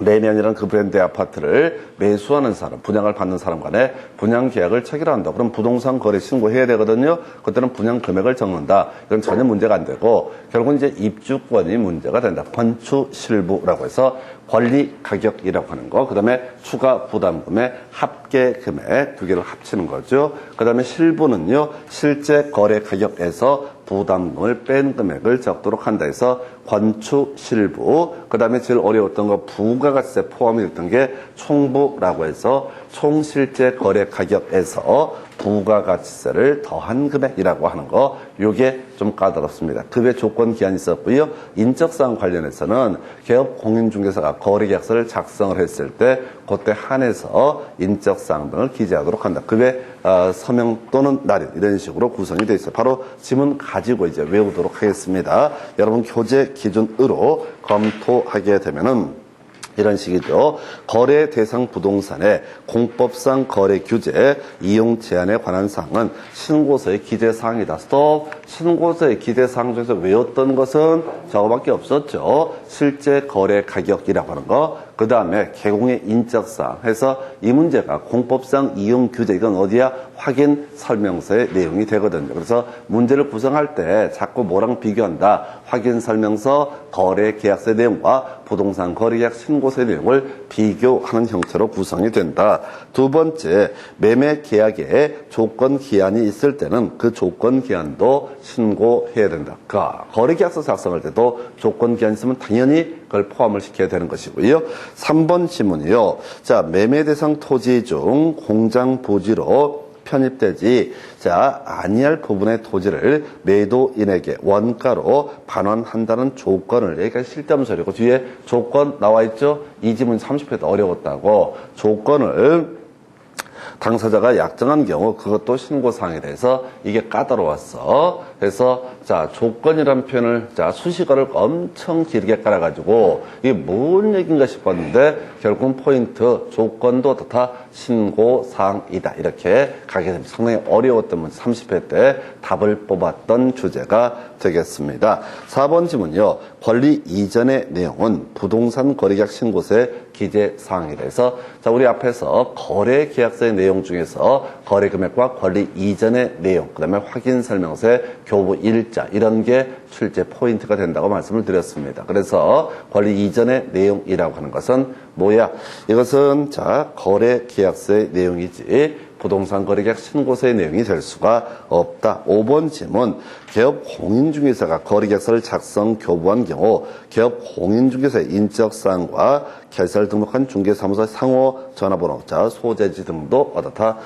내년이라는 그 브랜드의 아파트를 매수하는 사람, 분양을 받는 사람 간에 분양 계약을 체결한다. 그럼 부동산 거래 신고해야 되거든요. 그때는 분양 금액을 적는다. 이건 전혀 문제가 안 되고 결국은 이제 입주권이 문제가 된다. 건축실부라고 해서 권리 가격이라고 하는 거. 그다음에 추가 부담금의 합계 금액 두 개를 합치는 거죠. 그다음에 실부는요. 실제 거래 가격에서 부담금을 뺀 금액을 적도록 한다 해서 건축실부. 그 다음에 제일 어려웠던 거 부가가치세 포함이 됐던 게 총부라고 해서 총실제 거래 가격에서 부가가치세를 더한 금액이라고 하는 거, 요게 좀 까다롭습니다. 급여 조건 기한이 있었고요. 인적사항 관련해서는 개업 공인중개사가 거래계약서를 작성을 했을 때 그때 한해서 인적사항 등을 기재하도록 한다. 급여 서명 또는 날인 이런 식으로 구성이 되어 있어요. 바로 지문 가지고 이제 외우도록 하겠습니다. 여러분 교재 기준으로 검토하게 되면은 이런 식이죠. 거래 대상 부동산의 공법상 거래 규제, 이용 제한에 관한 사항은 신고서의 기재사항이다. 스톱. 신고서의 기재사항 중에서 외웠던 것은 저거밖에 없었죠. 실제 거래 가격이라고 하는 거. 그 다음에 개공의 인적사항 해서 이 문제가 공법상 이용 규제, 이건 어디야? 확인 설명서의 내용이 되거든요. 그래서 문제를 구성할 때 자꾸 뭐랑 비교한다? 확인 설명서, 거래 계약서의 내용과 부동산 거래계약 신고서의 내용을 비교하는 형태로 구성이 된다. 두 번째, 매매 계약에 조건 기한이 있을 때는 그 조건 기한도 신고해야 된다. 거래계약서 작성할 때도 조건 기한이 있으면 당연히 그걸 포함을 시켜야 되는 것이고요. 3번 지문이요. 자, 매매 대상 토지 중 공장 부지로 편입되지 아니할 부분의 토지를 매도인에게 원가로 반환한다는 조건을, 여기가 쓸데없는 소리고 뒤에 조건 나와 있죠. 이 지문 30회도 어려웠다고. 조건을 당사자가 약정한 경우 그것도 신고사항에 대해서 이게 까다로웠어. 그래서 조건이라는 표현을 수식어를 엄청 길게 깔아가지고 이게 뭔 얘기인가 싶었는데 결국은 포인트 조건도 다 신고사항이다. 이렇게 가게 됩니다. 상당히 어려웠던 문제 30회 때 답을 뽑았던 주제가 되겠습니다. 4번 지문요. 권리 이전의 내용은 부동산 거래계약 신고서의 기재사항에 대해서 우리 앞에서 거래계약서의 내용 중에서 거래금액과 권리 이전의 내용, 그 다음에 확인설명서의 교부 일자 이런 게 출제 포인트가 된다고 말씀을 드렸습니다. 그래서 권리 이전의 내용이라고 하는 것은 뭐야? 이것은 거래계약서의 내용이지 부동산 거래계약 신고서의 내용이 될 수가 없다. 5번 질문. 개업 공인중개사가 거래계약서를 작성 교부한 경우 개업 공인중개사의 인적사항과 개설 등록한 중개사무소 상호 전화번호, 소재지 등도 다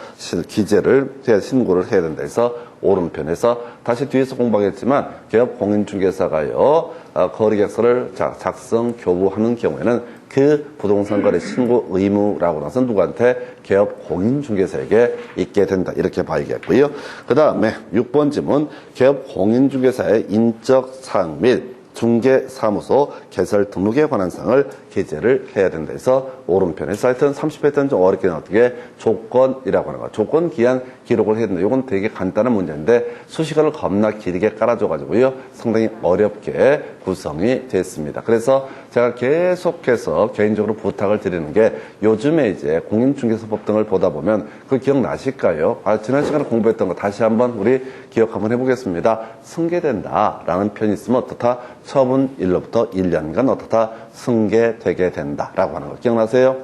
기재를 신고를 해야 된다 해서 오른편에서 다시 뒤에서 공부하겠지만 개업 공인중개사가요 거래계약서를 작성 교부하는 경우에는 그 부동산 거래 신고 의무라고 나서 누구한테? 개업 공인중개사에게 있게 된다. 이렇게 봐야겠고요. 그 다음에 6번 지문. 개업 공인중개사의 인적사항 및 중개사무소 개설 등록에 관한 사항을 기재를 해야 된다 해서 오른편에서 하여튼 30회 때는 좀 어렵게 어떻게 조건이라고 하는 거. 조건 기한 기록을 해야 된다. 이건 되게 간단한 문제인데 수식어를 겁나 길게 깔아줘가지고요. 상당히 어렵게 구성이 됐습니다. 그래서 제가 계속해서 개인적으로 부탁을 드리는 게 요즘에 이제 공인중개사법 등을 보다 보면 그 기억나실까요? 지난 시간에 공부했던 거 다시 한번 우리 기억 한번 해보겠습니다. 승계된다라는 표현이 있으면 어떻다? 처분일로부터 1년간 어떻다? 승계되게 된다라고 하는 거 기억나세요?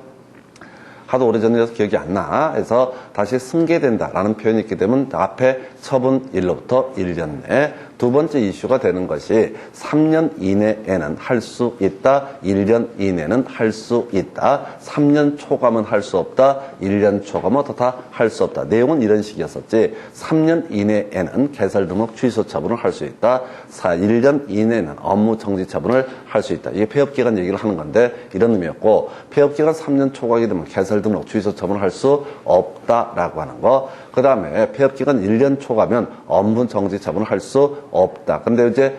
하도 오래전이라서 기억이 안 나. 해서 다시 승계된다라는 표현이 있게 되면 앞에 처분일로부터 1년 내 두 번째 이슈가 되는 것이 3년 이내에는 할 수 있다. 1년 이내는 할 수 있다. 3년 초과면 할 수 없다. 1년 초과면 어떻다? 할 수 없다. 내용은 이런 식이었었지. 3년 이내에는 개설 등록 취소 처분을 할 수 있다. 1년 이내는 업무 정지 처분을 할 수 있다. 이게 폐업기간 얘기를 하는 건데 이런 의미였고 폐업기간 3년 초과하게 되면 개설 등록 취소 처분을 할 수 없다라고 하는 거. 그 다음에 폐업기간 1년 초과면 업무 정지 처분을 할 수 없다. 근데 이제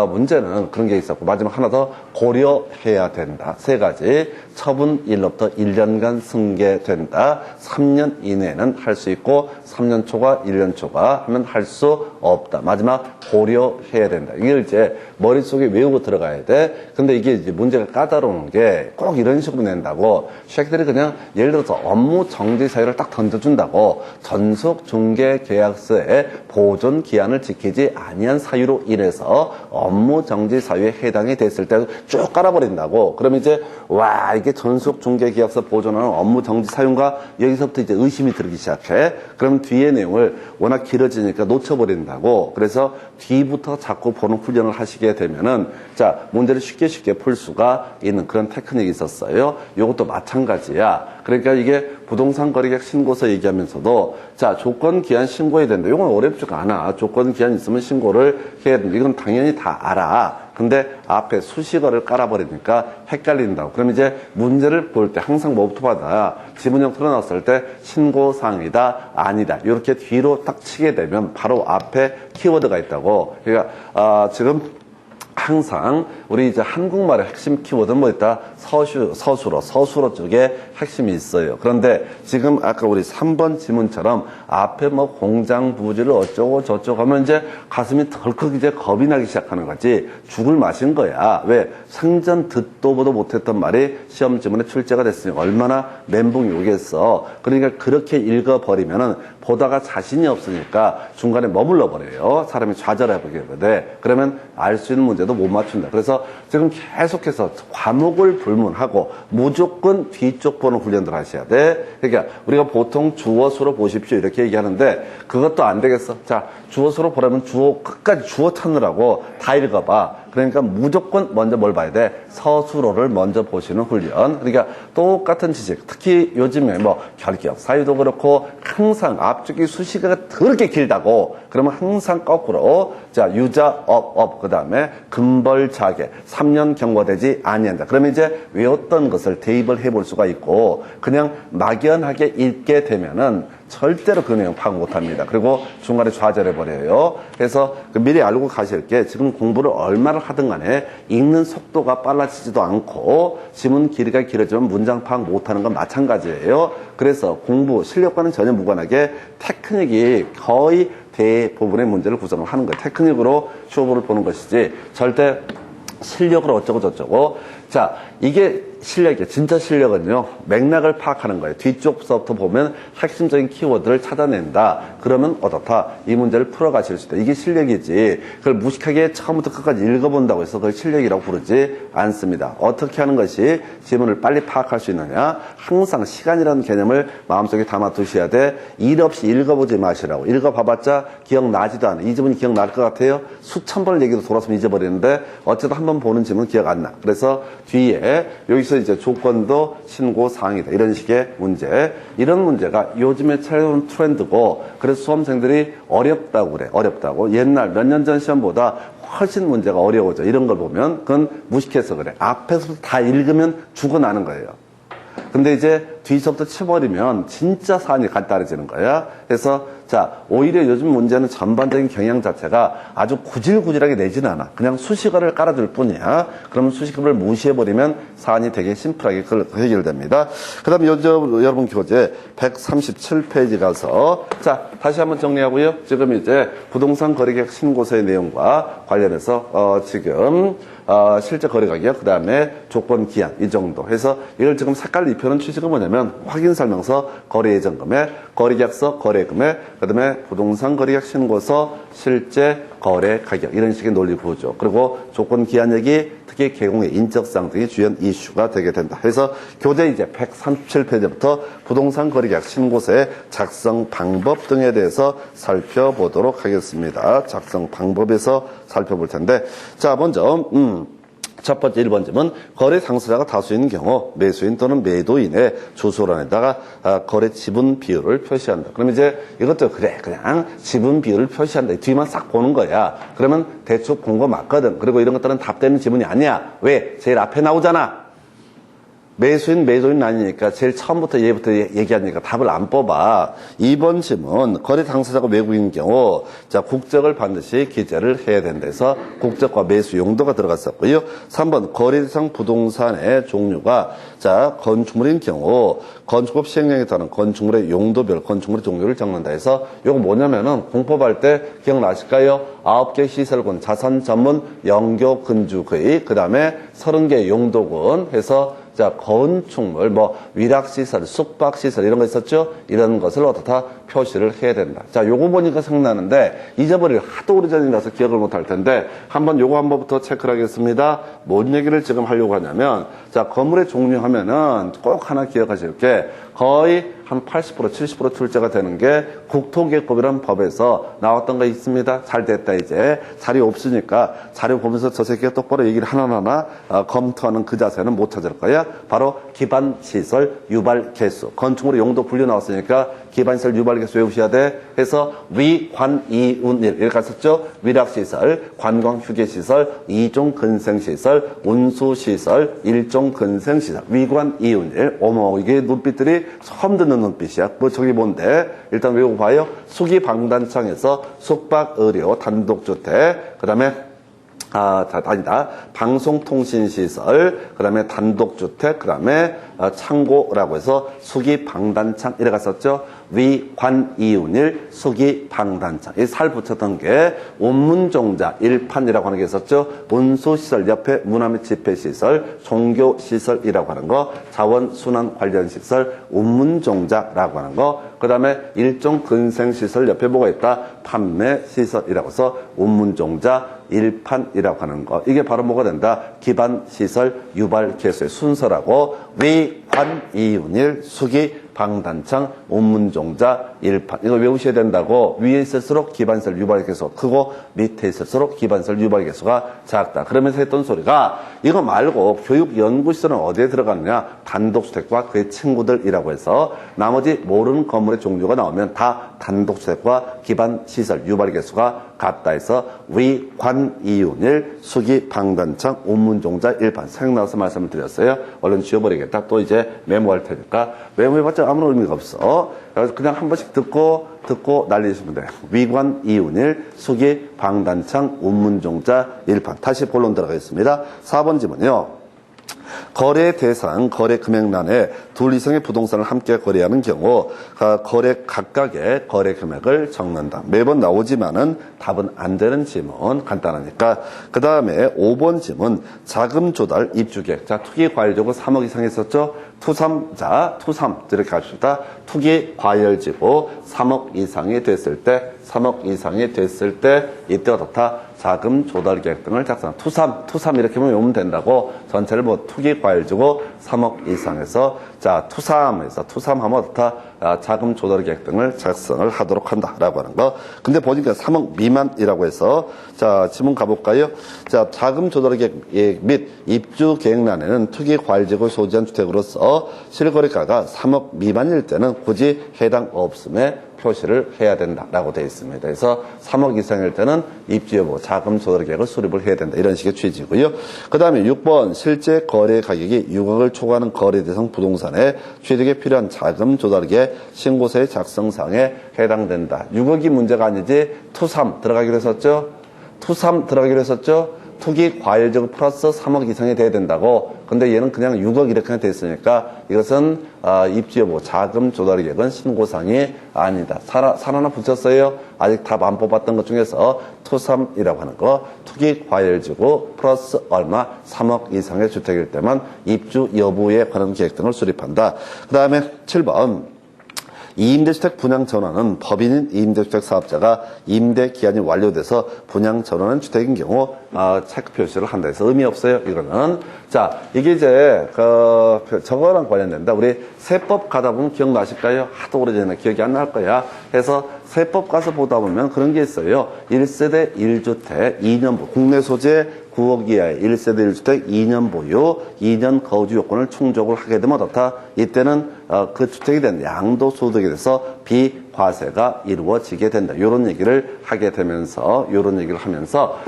문제는 그런 게 있었고 마지막 하나 더 고려해야 된다. 세 가지. 처분일로부터 1년간 승계된다. 3년 이내는 할 수 있고 3년 초과, 1년 초과 하면 할 수 없다. 마지막 고려해야 된다. 이걸 이제 머릿속에 외우고 들어가야 돼. 근데 이게 이제 문제가 까다로운 게 꼭 이런 식으로 낸다고 쉐이크들이 그냥 예를 들어서 업무 정지 사유를 딱 던져준다고 전속 중개 계약서에 보존 기한을 지키지 아니 아니한 사유로 인해서 업무 정지 사유에 해당이 됐을 때도 쭉 깔아버린다고. 그럼 이제 와 이게 전속중개계약서 보존하는 업무 정지 사유인가? 여기서부터 이제 의심이 들기 시작해. 그럼 뒤에 내용을 워낙 길어지니까 놓쳐버린다고. 그래서 뒤부터 자꾸 보는 훈련을 하시게 되면은 자 문제를 쉽게 풀 수가 있는 그런 테크닉이 있었어요. 이것도 마찬가지야. 그러니까 이게 부동산 거래계약 신고서 얘기하면서도 자 조건 기한 신고해야 된다. 이건 어렵지가 않아. 조건 기한 있으면 신고를 해야 된다. 이건 당연히 다 알아. 근데 앞에 수식어를 깔아버리니까 헷갈린다고. 그럼 이제 문제를 볼 때 항상 뭐부터 받아야 지문형 틀어놨을 때 신고사항이다 아니다 이렇게 뒤로 딱 치게 되면 바로 앞에 키워드가 있다고. 그러니까 지금 항상 우리 이제 한국말의 핵심 키워드는 뭐 있다? 서술어 쪽에 핵심이 있어요. 그런데 지금 아까 우리 3번 지문처럼 앞에 뭐 공장 부지를 어쩌고 저쩌고 하면 이제 가슴이 덜컥 이제 겁이 나기 시작하는 거지. 죽을 맛인 거야. 왜? 생전 듣도 보도 못했던 말이 시험 지문에 출제가 됐으니 얼마나 멘붕이 오겠어. 그러니까 그렇게 읽어버리면은 보다가 자신이 없으니까 중간에 머물러 버려요. 사람이 좌절해보게 돼. 그러면 알 수 있는 문제도 못 맞춘다. 그래서 지금 계속해서 과목을 불문하고 무조건 뒤쪽 보는 훈련들 하셔야 돼. 그러니까 우리가 보통 주어 수로 보십시오 이렇게 얘기하는데 그것도 안 되겠어. 자 주어 수로 보려면 주어 끝까지 주어 찾느라고 다 읽어봐. 그러니까 무조건 먼저 뭘 봐야 돼? 서술어를 먼저 보시는 훈련. 그러니까 똑같은 지식, 특히 요즘에 뭐 결격 사유도 그렇고 항상 앞쪽이 수식어가 더럽게 길다고 그러면 항상 거꾸로 자 유자 업 그 다음에 금벌자개 3년 경과되지 아니한다. 그러면 이제 외웠던 것을 대입을 해볼 수가 있고 그냥 막연하게 읽게 되면은 절대로 그 내용 파악 못합니다. 그리고 중간에 좌절해버려요. 그래서 미리 알고 가실 게 지금 공부를 얼마나 하든 간에 읽는 속도가 빨라지지도 않고 지문 길이가 길어지면 문장 파악 못하는 건 마찬가지예요. 그래서 공부 실력과는 전혀 무관하게 테크닉이 거의 대부분의 문제를 구성을 하는 거예요. 테크닉으로 시험을 보는 것이지 절대 실력으로 어쩌고 저쩌고. 자, 이게 실력이에요. 진짜 실력은요, 맥락을 파악하는 거예요. 뒤쪽서부터 보면 핵심적인 키워드를 찾아낸다. 그러면 어떻다? 이 문제를 풀어가실 수 있다. 이게 실력이지. 그걸 무식하게 처음부터 끝까지 읽어본다고 해서 그걸 실력이라고 부르지 않습니다. 어떻게 하는 것이 지문을 빨리 파악할 수 있느냐? 항상 시간이라는 개념을 마음속에 담아두셔야 돼. 일 없이 읽어보지 마시라고. 읽어봐봤자 기억나지도 않아. 이 지문이 기억날 것 같아요? 수천 번을 얘기도 돌아서면 잊어버리는데 어쨌든 한 번 보는 지문은 기억 안 나. 그래서 뒤에 여기서 이제 조건도 신고 사항이다. 이런 식의 문제. 이런 문제가 요즘에 새로운 트렌드고 그래서 수험생들이 어렵다고 그래. 어렵다고. 옛날 몇 년 전 시험보다 훨씬 문제가 어려워져. 이런 걸 보면 그건 무식해서 그래. 앞에서부터 다 읽으면 죽어나는 거예요. 근데 이제 뒤서부터 쳐버리면 진짜 사안이 간단해지는 거야. 그래서 자 오히려 요즘 문제는 전반적인 경향 자체가 아주 구질구질하게 내지는 않아. 그냥 수식어를 깔아줄 뿐이야. 그러면 수식어를 무시해버리면 사안이 되게 심플하게 해결됩니다. 그 다음에 여러분 교재 137페이지 가서 자 다시 한번 정리하고요. 지금 이제 부동산 거래계약 신고서의 내용과 관련해서 지금 실제 거래가격, 그 다음에 조건 기한, 이 정도 해서 이걸 지금 색깔로 입혀놓은 취지가 뭐냐면 확인설명서, 거래예정금액, 거래계약서, 거래금액, 그 다음에 부동산 거래계약 신고서, 실제 거래 가격 이런 식의 논리 구조. 그리고 조건 기한 얘기, 특히 개공의 인적사항 등이 주연 이슈가 되게 된다. 그래서 교재 이제 137페이지부터 부동산 거래계약 신고서의 작성 방법 등에 대해서 살펴보도록 하겠습니다. 작성 방법에서 살펴볼 텐데, 자 먼저 첫 번째 1번쯤은 거래 당사자가 다수인 경우 매수인 또는 매도인의 조소란에다가 거래 지분 비율을 표시한다. 그럼 이제 이것도 그래 그냥 지분 비율을 표시한다. 뒤만 싹 보는 거야. 그러면 대충 본 거 맞거든. 그리고 이런 것들은 답되는 지문이 아니야. 왜? 제일 앞에 나오잖아. 매수인, 매도인 아니니까 제일 처음부터 얘부터 얘기하니까 답을 안 뽑아. 2번 질문, 거래 당사자가 외국인 경우, 자, 국적을 반드시 기재를 해야 된다 해서 국적과 매수 용도가 들어갔었고요. 3번, 거래 대상 부동산의 종류가, 자, 건축물인 경우, 건축법 시행령에 따른 건축물의 용도별, 건축물의 종류를 적는다 해서, 이거 뭐냐면은 공법할 때 기억나실까요? 9개 시설군, 자산 전문, 영교 근주의, 그 다음에 30개 용도군 해서 자, 건축물, 뭐, 위락시설, 숙박시설, 이런 거 있었죠? 이런 것을 어떻다 표시를 해야 된다. 자, 요거 보니까 생각나는데, 잊어버릴 하도 오래전이라서 기억을 못 할 텐데, 요거 한번부터 체크를 하겠습니다. 뭔 얘기를 지금 하려고 하냐면, 자, 건물의 종류 하면은 꼭 하나 기억하실 게, 거의 한 80%, 70% 출제가 되는 게 국토기획법이라는 법에서 나왔던 거 있습니다. 잘 됐다, 이제. 자료 없으니까 자료 보면서 저 새끼가 똑바로 얘기를 하나하나 검토하는 그 자세는 못 찾을 거야. 바로 기반시설, 유발개수. 건축물의 용도 분류 나왔으니까 기반시설, 유발개수 외우셔야 돼. 해서 위관이운일. 이렇게 썼죠? 위락시설, 관광휴게시설, 이종근생시설, 운수시설, 일종근생시설. 위관이운일. 어머, 이게 눈빛들이 처음 듣는 눈빛이야. 뭐 저기 뭔데? 일단 외우고 봐요. 수기방단청에서 숙박의료, 단독주택, 그 다음에 방송통신시설, 그 다음에 단독주택, 그 다음에 창고라고 해서 수기방단창 이래 갔었죠. 위관이운일 수기방단창. 이 살 붙였던 게 온문종자 일판이라고 하는 게 있었죠. 운수시설 옆에 문화 및 집회시설, 종교시설이라고 하는 거, 자원순환 관련시설, 온문종자라고 하는 거, 그 다음에 일종근생시설 옆에 뭐가 있다? 판매시설이라고 해서 온문종자 일판이라고 하는 거. 이게 바로 뭐가 된다? 기반시설, 유발개수의 순서라고 위관이운일 수기방단청 온문종자 일판. 이거 외우셔야 된다고. 위에 있을수록 기반시설, 유발개수 크고 밑에 있을수록 기반시설, 유발개수가 작다. 그러면서 했던 소리가 이거 말고 교육연구시설은 어디에 들어가느냐? 단독주택과 그의 친구들이라고 해서 나머지 모르는 건물의 종류가 나오면 다 단독주택과 기반시설, 유발개수가 같다 해서 위관이운일 수기방단청 온문종자 일판. 생각나서 말씀을 드렸어요. 얼른 지워버리겠다. 또 이제 메모할 테니까. 메모해봤자 아무런 의미가 없어. 그래서 그냥 한 번씩 듣고 날리시면 돼요. 위관이운일 수기방단청 온문종자 일판. 다시 본론 들어가겠습니다. 4번 지문이요. 거래 대상, 거래 금액란에 둘 이상의 부동산을 함께 거래하는 경우 거래 각각의 거래 금액을 적는다. 매번 나오지만은 답은 안 되는 지문. 간단하니까. 그 다음에 5번 지문 자금 조달 입주계획. 자, 투기 과열지구 3억 이상 했었죠. 투삼 이렇게 합시다. 투기 과열지구 3억 이상이 됐을 때 이때 어떻다? 자금 조달 계획 등을 작성한다. 투삼 이렇게 외우면 된다고. 전체를 뭐 투기 과열지구 3억 이상에서 자 투삼 하면 어떻다? 자금 조달 계획 등을 작성을 하도록 한다라고 하는 거. 근데 보니까 3억 미만이라고 해서 자 지문 가볼까요? 자 자금 조달 계획 및 입주 계획란에는 투기 과열지구 소지한 주택으로서 실거래가가 3억 미만일 때는 굳이 해당 없음에 표시를 해야 된다라고 되어 있습니다. 그래서 3억 이상일 때는 입주 여부, 자금 조달 계획을 수립을 해야 된다. 이런 식의 취지고요. 그 다음에 6번 실제 거래 가격이 6억을 초과하는 거래 대상 부동산에 취득에 필요한 자금 조달 계획 신고서의 작성상에 해당된다. 6억이 문제가 아니지 투삼 들어가기로 했었죠. 투기 과열지구 플러스 3억 이상이 돼야 된다고. 근데 얘는 그냥 6억 이렇게 돼 있으니까 이것은 입주 여부, 자금 조달 계획은 신고상이 아니다. 살 하나 붙였어요. 아직 답 안 뽑았던 것 중에서 투삼이라고 하는 거. 투기 과열지구 플러스 얼마 3억 이상의 주택일 때만 입주 여부에 관한 계획 등을 수립한다. 그 다음에 7번 이임대주택 분양 전환은 법인인 이임대주택 사업자가 임대 기한이 완료돼서 분양 전환한 주택인 경우 체크 표시를 한다 해서 의미 없어요. 이거는 자 이게 이제 저거랑 관련된다. 우리 세법 가다 보면 기억나실까요? 하도 오래전에 기억이 안 날 거야. 해서 세법 가서 보다 보면 그런 게 있어요. 1세대 1주택 2년 국내 소재 9억 이하의 1세대 1주택 2년 보유, 2년 거주 요건을 충족을 하게 되면 어떻다? 이때는 그 주택에 대한 양도소득에 대해서 비과세가 이루어지게 된다. 요런 얘기를 하게 되면서, 요런 얘기를 하면서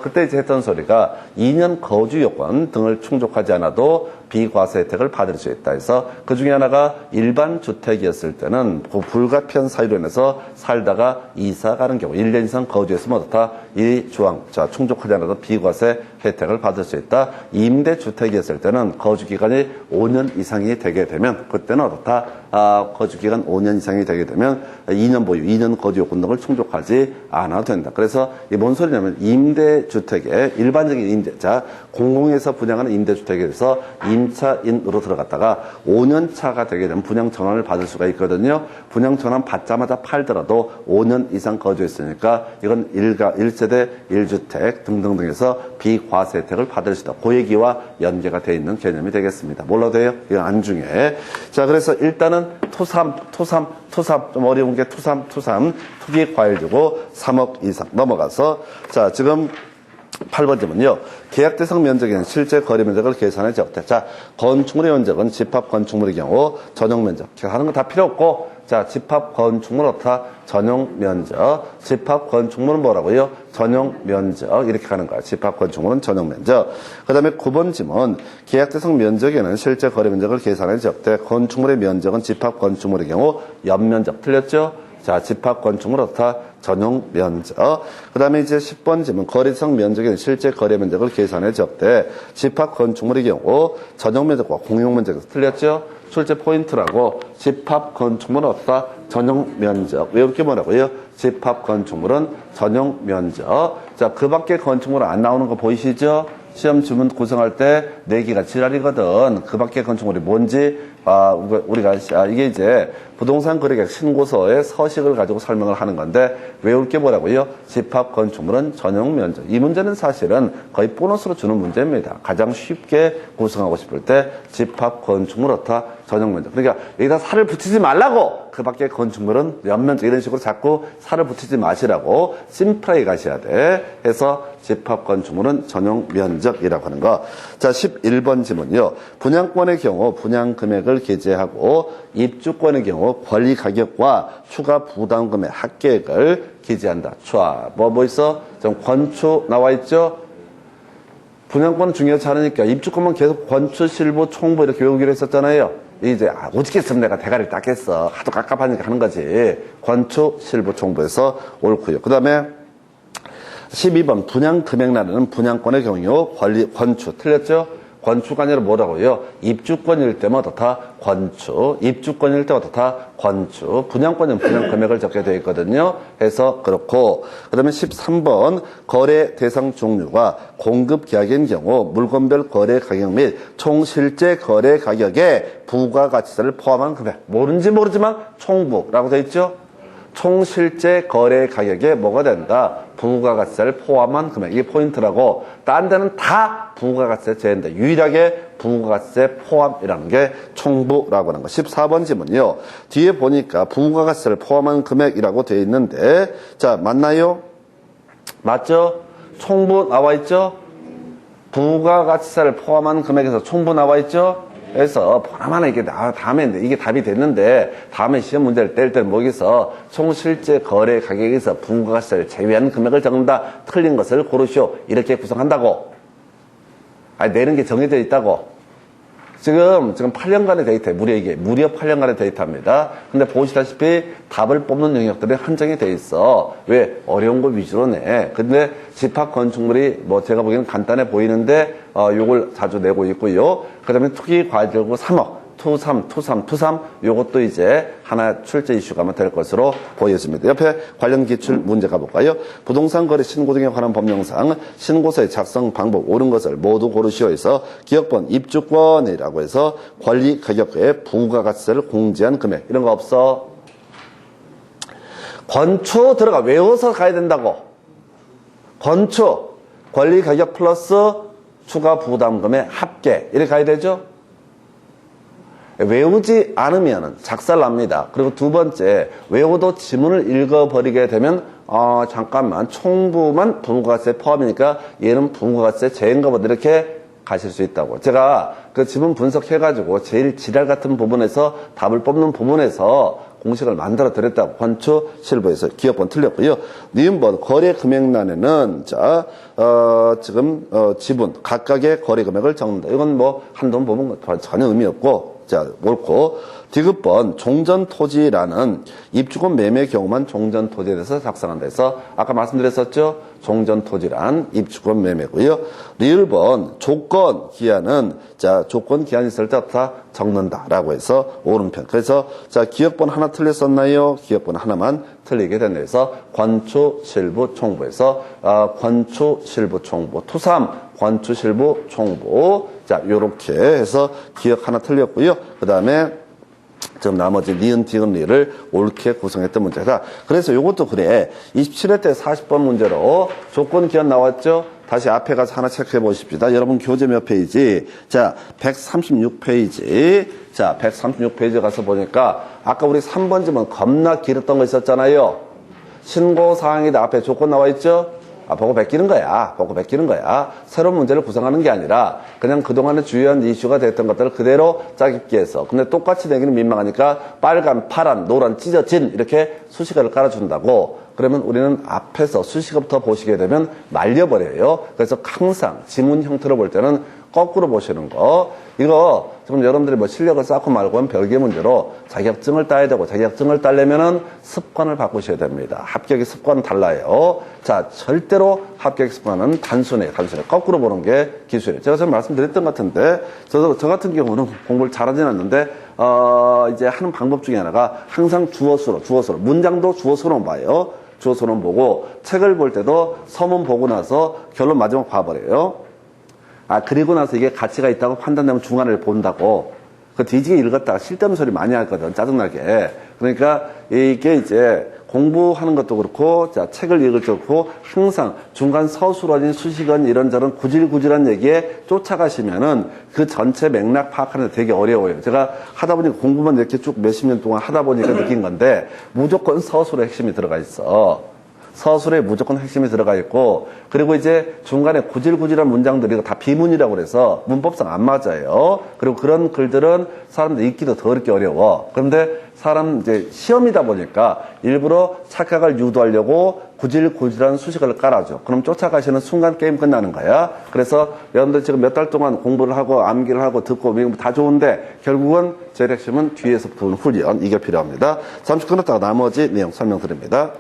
그때 이제 했던 소리가 2년 거주 요건 등을 충족하지 않아도 비과세 혜택을 받을 수 있다 해서 그 중에 하나가 일반 주택이었을 때는 불가피한 사유로 인해서 살다가 이사 가는 경우 1년 이상 거주했으면 어떻다? 이 조항, 자, 충족하지 않아도 비과세 혜택을 받을 수 있다. 임대주택이었을 때는 거주 기간이 5년 이상이 되게 되면 그때는 어떻다? 거주기간 5년 이상이 되게 되면 2년 보유, 2년 거주 요건 등을 충족하지 않아도 된다. 그래서 이게 뭔 소리냐면 임대주택에 일반적인 임대자, 공공에서 분양하는 임대주택에 대해서 임차인으로 들어갔다가 5년 차가 되게 되면 분양 전환을 받을 수가 있거든요. 분양 전환 받자마자 팔더라도 5년 이상 거주했으니까 이건 1세대 1주택 등등등에서 비과세 혜택을 받을 수 있다. 그 얘기와 연계가 되어 있는 개념이 되겠습니다. 뭘로 돼요? 이건 안중에. 자, 그래서 일단은 토삼, 좀 어려운 게 토삼, 투기 과일 주고 3억 이상 넘어가서, 자, 지금 8번 질문요. 계약 대상 면적에는 실제 거래 면적을 계산해 적대. 자, 건축물의 면적은 집합 건축물의 경우 전용 면적. 하는 거 다 필요 없고, 자, 집합 건축물 어떻다? 전용 면적. 집합 건축물은 뭐라고요? 전용 면적. 이렇게 가는 거야. 집합 건축물은 전용 면적. 그 다음에 9번 질문. 계약 대상 면적에는 실제 거래 면적을 계산해 적대. 건축물의 면적은 집합 건축물의 경우 연면적. 틀렸죠? 자, 집합 건축물 어떻다? 전용 면적. 그 다음에 이제 10번 질문. 거래대상 면적에는 실제 거래 면적을 계산해 적대. 집합 건축물의 경우 전용 면적과 공용 면적에서 틀렸죠? 출제 포인트라고. 집합 건축물은 어떻다? 전용 면적. 외울 게 뭐라고요? 집합 건축물은 전용 면적. 자, 그 밖에 건축물은 안 나오는 거 보이시죠? 시험 주문 구성할 때 내기가 지랄이거든. 그 밖에 건축물이 뭔지, 우리가, 이게 이제 부동산 거래계약 신고서의 서식을 가지고 설명을 하는 건데, 외울 게 뭐라고요? 집합 건축물은 전용 면적. 이 문제는 사실은 거의 보너스로 주는 문제입니다. 가장 쉽게 구성하고 싶을 때 집합 건축물 어떻다? 전용 면적. 그러니까 여기다 살을 붙이지 말라고! 그 밖에 건축물은 연면적 이런 식으로 자꾸 살을 붙이지 마시라고 심플하게 가셔야 돼. 해서 집합 건축물은 전용 면적이라고 하는 거. 자, 11번 질문요. 분양권의 경우 분양 금액을 기재하고 입주권의 경우 권리 가격과 추가 부담 금액 합계액을 기재한다. 촤. 뭐 있어? 좀 권추 나와 있죠? 분양권은 중요하지 않으니까 입주권만 계속 권추, 실부, 총부 이렇게 외우기로 했었잖아요. 이제 오죽했으면 내가 대가리를 닦겠어. 하도 깝깝하니까 하는 거지. 권추, 실부, 총부에서 옳고요. 그 다음에 12번 분양 금액 나누는 분양권의 경우 권추 틀렸죠? 권추가 아니라 뭐라고요? 입주권일 때면 어떻다? 권추. 입주권일 때 어떻다? 권추. 분양권은 분양 금액을 적게 되어 있거든요. 해서 그렇고. 그 다음에 13번 거래 대상 종류가 공급 계약인 경우 물건별 거래 가격 및 총 실제 거래 가격에 부가가치세를 포함한 금액. 모르는지 모르지만 총부라고 되어 있죠? 총 실제 거래 가격에 뭐가 된다? 부가가치세를 포함한 금액. 이게 포인트라고. 딴 데는 다 부가가치세 제한다. 유일하게 부가가치세 포함이라는 게 총부라고 하는 거. 14번 질문이요. 뒤에 보니까 부가가치세를 포함한 금액이라고 되어 있는데, 자, 맞나요? 맞죠? 총부 나와 있죠? 부가가치세를 포함한 금액에서 총부 나와 있죠? 그래서 보나마나 이게 다음에 이게 답이 됐는데 다음에 시험 문제를 뗄 때는 뭐겠어? 총 실제 거래 가격에서 부가가치세를 제외한 금액을 적는다. 틀린 것을 고르시오. 이렇게 구성한다고. 내는 게 정해져 있다고. 지금 8년간의 데이터, 무려 8년간의 데이터입니다. 근데 보시다시피 답을 뽑는 영역들이 한정이 돼 있어. 왜? 어려운 거 위주로 내. 근데 집합 건축물이 제가 보기에는 간단해 보이는데, 요걸 자주 내고 있고요. 그 다음에 투기 과실고 3억. 투삼. 요것도 이제 하나 출제 이슈가 될 것으로 보여집니다. 옆에 관련 기출 문제 가볼까요? 부동산 거래 신고 등에 관한 법령상 신고서의 작성 방법 옳은 것을 모두 고르시오 해서 기억번 입주권이라고 해서 권리 가격에 부가가치세를 공제한 금액. 이런 거 없어. 권추 들어가. 외워서 가야 된다고. 권추. 권리 가격 플러스 추가 부담금의 합계. 이렇게 가야 되죠? 외우지 않으면 작살납니다. 그리고 두 번째, 외워도 지문을 읽어버리게 되면 잠깐만 총부만 부가가치세 포함이니까 얘는 부가가치세 제인가 보다 이렇게 가실 수 있다고. 제가 그 지문 분석해가지고 제일 지랄 같은 부분에서 답을 뽑는 부분에서 공식을 만들어 드렸다고. 권추 실부에서 기억번 틀렸고요. 니은번 거래 금액란에는 지금 지분 각각의 거래 금액을 적는다. 이건 한돈 보면 전혀 의미 없고. 자, 옳고. 디귿번 종전토지라는 입주권 매매 경우만 종전토지에 대해서 작성한다 해서 아까 말씀드렸었죠. 종전토지란 입주권 매매고요. 리을번 조건 기한은 자 조건 기한이 있을 때 다 적는다라고 해서 오른편. 그래서 자 기억번 하나 틀렸었나요? 기억번 하나만 틀리게 된다 해서 관초실부총부에서 관초실부총부 토삼 관초실부총부 자 요렇게 해서 기억 하나 틀렸고요. 그 다음에 지금 나머지 니은, 디귿, 리를 옳게 구성했던 문제다. 그래서 요것도 그래. 27회 때 40번 문제로 조건 기한 나왔죠? 다시 앞에 가서 하나 체크해 보십시다. 여러분 교재 몇 페이지? 자, 136페이지. 자, 136페이지 가서 보니까 아까 우리 3번지면 겁나 길었던 거 있었잖아요. 신고사항이다. 앞에 조건 나와 있죠? 보고 베끼는 거야. 보고 베끼는 거야. 새로운 문제를 구성하는 게 아니라 그냥 그동안에 주요한 이슈가 됐던 것들을 그대로 짜깁기 해서. 근데 똑같이 내기는 민망하니까 빨간, 파란, 노란, 찢어진 이렇게 수식어를 깔아준다고. 그러면 우리는 앞에서 수식어부터 보시게 되면 말려버려요. 그래서 항상 지문 형태로 볼 때는 거꾸로 보시는 거. 이거 지금 여러분들이 뭐 실력을 쌓고 말고는 별개 문제로 자격증을 따야 되고 자격증을 따려면은 습관을 바꾸셔야 됩니다. 합격의 습관은 달라요. 자, 절대로 합격 습관은 단순해. 거꾸로 보는 게 기술이에요. 제가 전에 말씀드렸던 것 같은데 저 같은 경우는 공부를 잘하진 않는데 이제 하는 방법 중에 하나가 항상 주어수로 문장도 주어수로 봐요. 주어수로 보고 책을 볼 때도 서문 보고 나서 결론 마지막 봐버려요. 그리고 나서 이게 가치가 있다고 판단되면 중간을 본다고. 그 뒤지게 읽었다가 쓸데없는 소리 많이 하거든. 짜증나게. 그러니까 이게 이제 공부하는 것도 그렇고, 자, 책을 읽을 때도 그렇고, 항상 중간 서술어진 수식은 이런저런 구질구질한 얘기에 쫓아가시면은 그 전체 맥락 파악하는 데 되게 어려워요. 제가 하다 보니까 공부만 이렇게 쭉 몇십 년 동안 하다 보니까 느낀 건데, 무조건 서술의 핵심이 들어가 있어. 서술에 무조건 핵심이 들어가 있고, 그리고 이제 중간에 구질구질한 문장들이 다 비문이라고 그래서 문법상 안 맞아요. 그리고 그런 글들은 사람들 읽기도 더럽게 어려워. 그런데 사람 이제 시험이다 보니까 일부러 착각을 유도하려고 구질구질한 수식어를 깔아줘. 그럼 쫓아가시는 순간 게임 끝나는 거야. 그래서 여러분들 지금 몇 달 동안 공부를 하고 암기를 하고 듣고 다 좋은데 결국은 제일 핵심은 뒤에서 부는 훈련. 이게 필요합니다. 잠시 끊었다가 나머지 내용 설명드립니다.